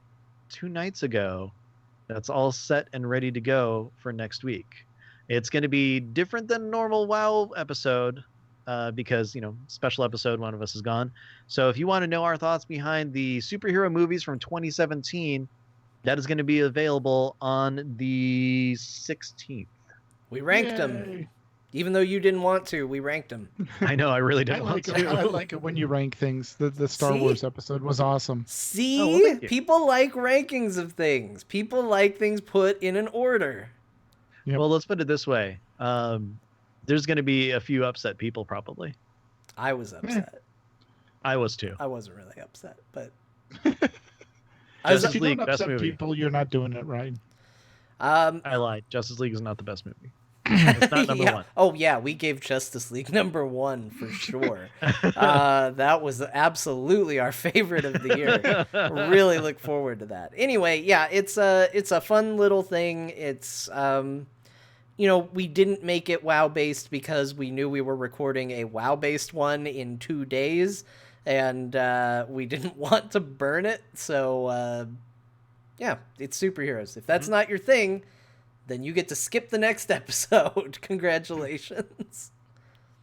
S2: 2 nights ago that's all set and ready to go for next week. It's going to be different than a normal WoW episode because, special episode, one of us is gone. So if you want to know our thoughts behind the superhero movies from 2017, that is going to be available on the 16th.
S1: We ranked them. Even though you didn't want to, we ranked them.
S2: I know, I really didn't want to.
S3: I like it when you rank things. The Star Wars episode was awesome.
S1: See? People like rankings of things. People like things put in an order.
S2: Yep. Well, let's put it this way. There's going to be a few upset people, probably.
S1: I was upset.
S2: I was too.
S1: I wasn't really upset, but...
S3: Justice League, best movie. People, you're not doing it right.
S2: I lied. Justice League is not the best movie. It's not number one.
S1: Oh, yeah, we gave Justice League number 1 for sure. That was absolutely our favorite of the year. Really look forward to that. Anyway, yeah, it's a fun little thing. It's, we didn't make it WoW-based because we knew we were recording a WoW-based one in 2 days, and we didn't want to burn it. So, yeah, it's superheroes. If that's not your thing... then you get to skip the next episode. Congratulations.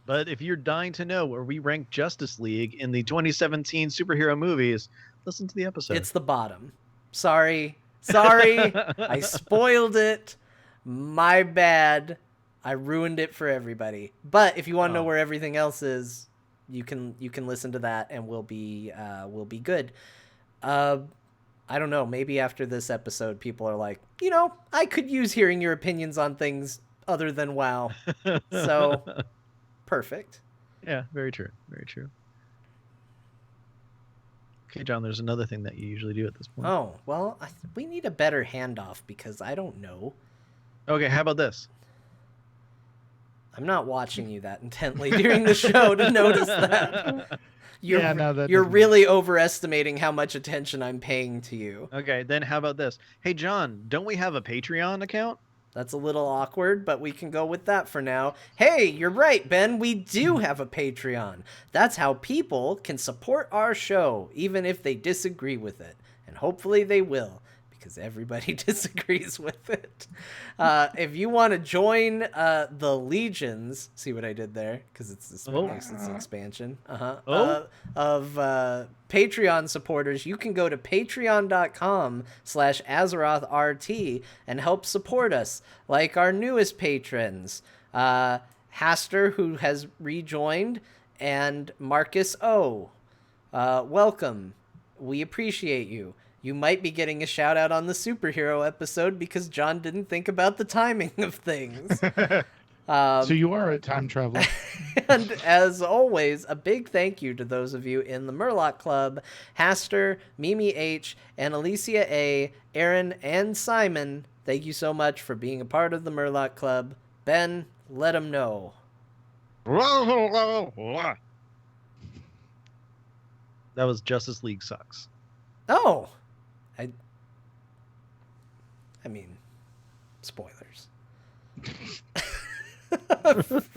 S2: But if you're dying to know where we rank Justice League in the 2017 superhero movies, listen to the episode.
S1: It's the bottom. Sorry. I spoiled it. My bad. I ruined it for everybody. But if you want to know where everything else is, you can listen to that and we'll be good. I don't know, maybe after this episode, people are like, I could use hearing your opinions on things other than WoW. So, perfect.
S2: Yeah, very true. Very true. Okay, John, there's another thing that you usually do at this point.
S1: Oh, well, we need a better handoff because I don't know.
S2: Okay, how about this?
S1: I'm not watching you that intently during the show to notice that. You're really overestimating how much attention I'm paying to you.
S2: Okay, then how about this? Hey, John, don't we have a Patreon account?
S1: That's a little awkward, but we can go with that for now. Hey, you're right, Ben. We do have a Patreon. That's how people can support our show, even if they disagree with it. And hopefully they will, because everybody disagrees with it. If you want to join the legions, see what I did there? Because it's an expansion of Patreon supporters. You can go to patreon.com/AzerothRT and help support us, like our newest patrons, Haster, who has rejoined, and Marcus O. Welcome. We appreciate you. You might be getting a shout out on the superhero episode because John didn't think about the timing of things.
S3: So you are a time traveler.
S1: And as always, a big thank you to those of you in the Murloc Club, Haster, Mimi H, and Alicia A, Aaron, and Simon. Thank you so much for being a part of the Murloc Club. Ben, let them know.
S2: That was Justice League Sucks.
S1: Oh! I mean, spoilers.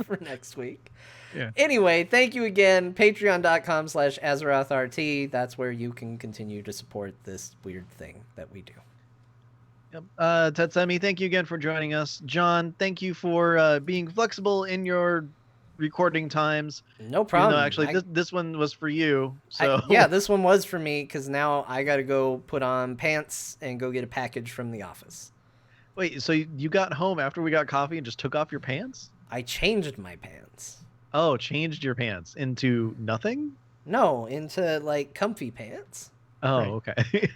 S1: For next week.
S2: Yeah.
S1: Anyway, thank you again. Patreon.com/AzerothRT. That's where you can continue to support this weird thing that we do.
S2: Yep. Tetsemi, thank you again for joining us. John, thank you for being flexible in your recording times.
S1: No problem.
S2: Even though actually, this one was for you. So
S1: yeah, this one was for me because now I got to go put on pants and go get a package from the office.
S2: Wait, so you got home after we got coffee and just took off your pants?
S1: I changed my pants.
S2: Oh, changed your pants into nothing?
S1: No, into like comfy pants.
S2: Oh,
S3: Right.
S2: okay.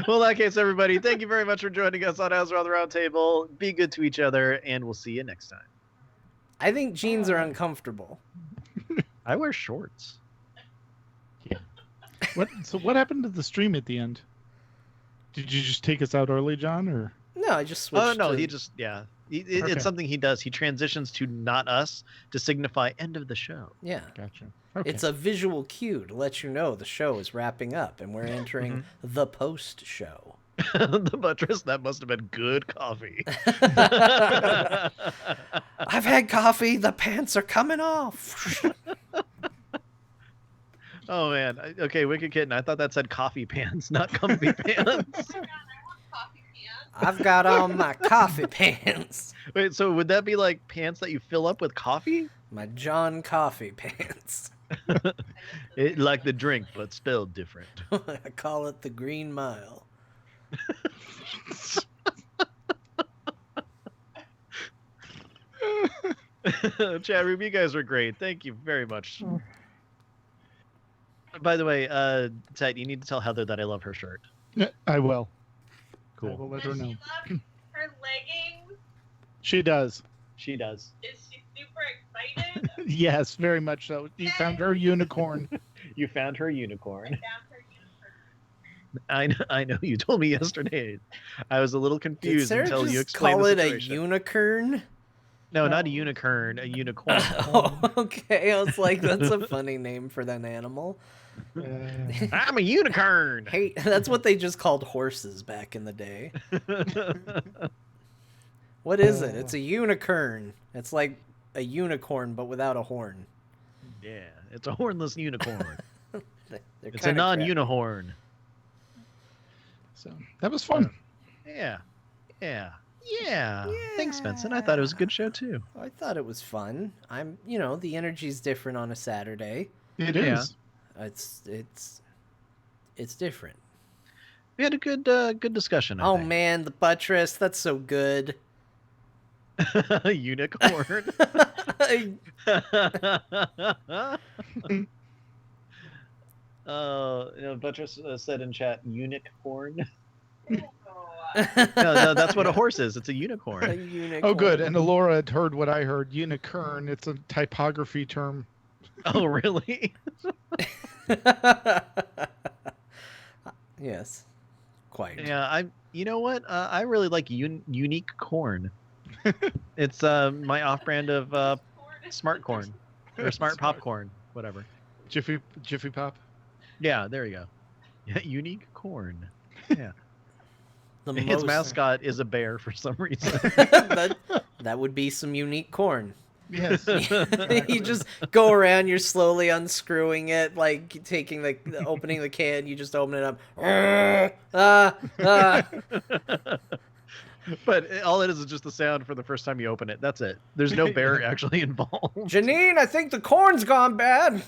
S2: Well, in that case, everybody, thank you very much for joining us on Azeroth Roundtable. Be good to each other, and we'll see you next time.
S1: I think jeans are uncomfortable.
S2: I wear shorts.
S3: Yeah. What happened to the stream at the end? Did you just take us out early, John, or?
S1: No, I just switched.
S2: Oh, no,
S1: to...
S2: he just, yeah.
S3: Okay.
S2: It's something he does. He transitions to not us to signify end of the show.
S1: Yeah.
S3: Gotcha. Okay.
S1: It's a visual cue to let you know the show is wrapping up and we're entering the post show.
S2: The buttress, that must have been good coffee.
S1: I've had coffee. The pants are coming off.
S2: Oh, man. Okay, Wicked Kitten, I thought that said coffee pants, not comfy pants.
S1: I've got on my coffee pants.
S2: Wait, so would that be like pants that you fill up with coffee?
S1: My John Coffee pants.
S2: Like the drink, but spelled different.
S1: I call it the Green Mile.
S2: Chat room, you guys are great. Thank you very much. By the way, Ted, you need to tell Heather that I love her shirt.
S3: I will.
S2: Cool.
S3: I will let her
S4: Does
S3: know.
S4: she love her leggings?
S3: She does.
S2: She does.
S4: Is she super excited?
S3: Yes, very much so. You found her unicorn.
S2: You found her unicorn.
S4: Found her unicorn.
S2: I know. You told me yesterday. I was a little
S1: Did
S2: confused
S1: Sarah
S2: until you
S1: just
S2: explained
S1: call
S2: the
S1: it a
S2: situation.
S1: unicorn?
S2: No, not a unicorn. A unicorn.
S1: Oh, okay. I was like, that's a funny name for that animal.
S2: I'm a unicorn.
S1: Hey, that's what they just called horses back in the day. What is it? It's a unicorn. It's like a unicorn, but without a horn.
S2: Yeah, it's a hornless unicorn.
S1: They're
S2: It's a
S1: kinda
S2: non-unihorn.
S3: So that was fun.
S2: Yeah. Thanks, Benson. I thought it was a good show too.
S1: I thought it was fun. The energy's different on a Saturday.
S3: It
S2: Yeah.
S3: is.
S1: It's different.
S2: We had a good discussion. I
S1: Oh
S2: think.
S1: man, the buttress, that's so good.
S2: Unicorn. Buttress said in chat, unicorn. No, that's what a horse is. It's a
S1: A
S2: unicorn.
S1: unicorn.
S3: Oh, good. And Alora had heard what I heard. Unicorn. It's a typography term.
S2: Oh, really?
S1: Yes, quite.
S2: Yeah, You know what? I really like unique corn. It's my off-brand of smart corn or smart popcorn, whatever.
S3: Jiffy Pop.
S2: Yeah, there you go. Yeah, unique corn. Yeah.
S1: The
S2: His
S1: most
S2: mascot is a bear for some reason.
S1: that would be some unique corn.
S3: Yes.
S1: You just go around, you're slowly unscrewing it, like opening the can, you just open it up.
S2: But all it is just the sound for the first time you open it. That's it. There's no bear actually involved.
S1: Janine, I think the corn's gone bad.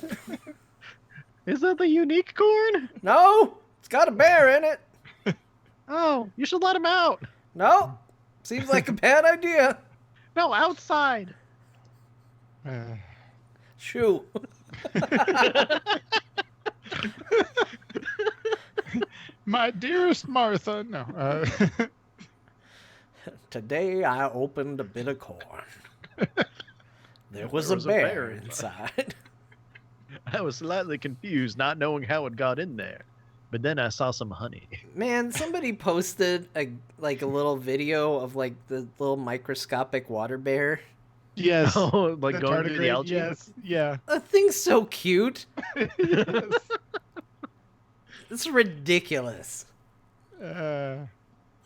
S2: Is that the unique corn?
S1: No, it's got a bear in it.
S2: Oh, you should let him out.
S1: No, seems like a bad idea.
S2: No, outside.
S1: Shoo.
S3: My dearest Martha. No.
S1: Today I opened a bit of corn. There was a bear inside.
S2: I was slightly confused, not knowing how it got in there. But then I saw some honey.
S1: Man, somebody posted a little video of like the little microscopic water bear.
S3: Yes.
S2: Oh, like going through the algae?
S3: Yes. Yeah.
S1: That thing's so cute.
S3: Yes.
S1: It's ridiculous.
S3: Uh,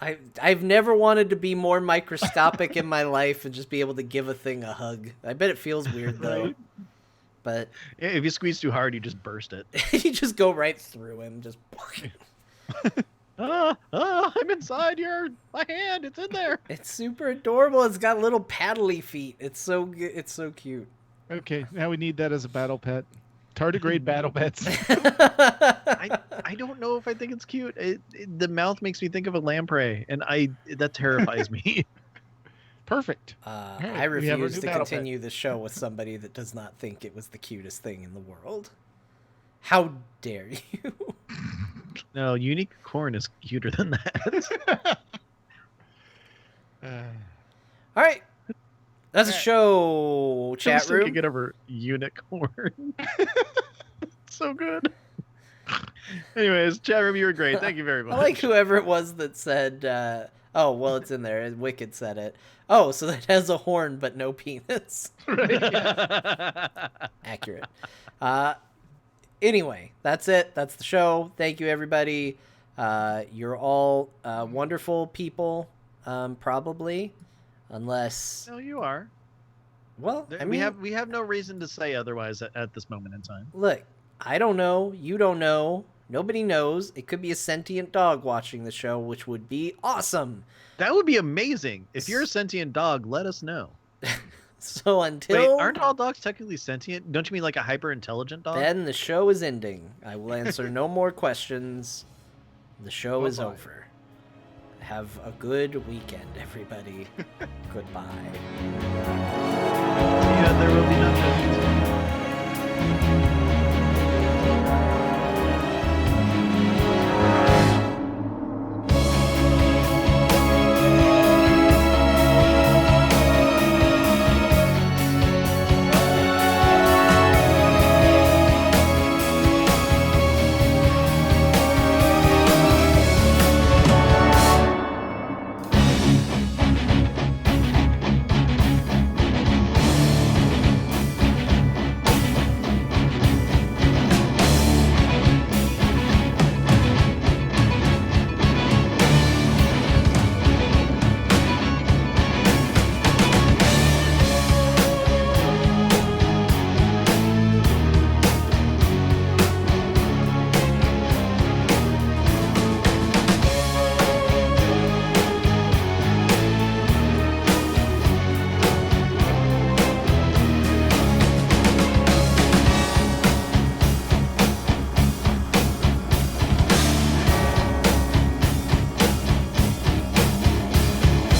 S1: I've never wanted to be more microscopic in my life and just be able to give a thing a hug. I bet it feels weird though.
S3: Right.
S1: But
S2: Yeah, if you squeeze too hard, you just burst it.
S1: you just go right through him. Just
S2: I'm inside my hand. It's in there.
S1: it's super adorable. It's got little paddly feet. It's so it's so cute.
S3: okay. Now we need that as a battle pet. Tardigrade battle pets.
S2: I don't know if I think it's cute. The mouth makes me think of a lamprey, and that terrifies me.
S3: Perfect.
S1: I
S3: we have a
S1: refuse
S3: new
S1: to
S3: battle
S1: continue the show with somebody that does not think it was the cutest thing in the world. How dare you?
S2: No, unique corn is cuter than that.
S1: All right. That's a show, chat
S2: Still
S1: room.
S2: can get over unicorn. So good. Anyways, chat room, you were great. Thank you very much.
S1: I like whoever it was that said, oh, well, it's in there. Wicked said it. Oh, so that has a horn but no penis. Accurate. Anyway, that's it. That's the show. Thank you, everybody. You're all wonderful people, probably. Unless,
S2: No, you are.
S1: well, I mean,
S2: we have no reason to say otherwise at this moment in time.
S1: look, I don't know. You don't know. Nobody knows. It could be a sentient dog watching the show, which would be awesome.
S2: That would be amazing. If you're a sentient dog, let us know.
S1: So until
S2: Wait, aren't all dogs technically sentient? Don't you mean like a hyper intelligent dog?
S1: then, the show is ending. I will answer no more questions. The show is
S3: Bye-bye.
S1: over. Have a good weekend, everybody. Goodbye.
S2: Yeah, there will be no judgments.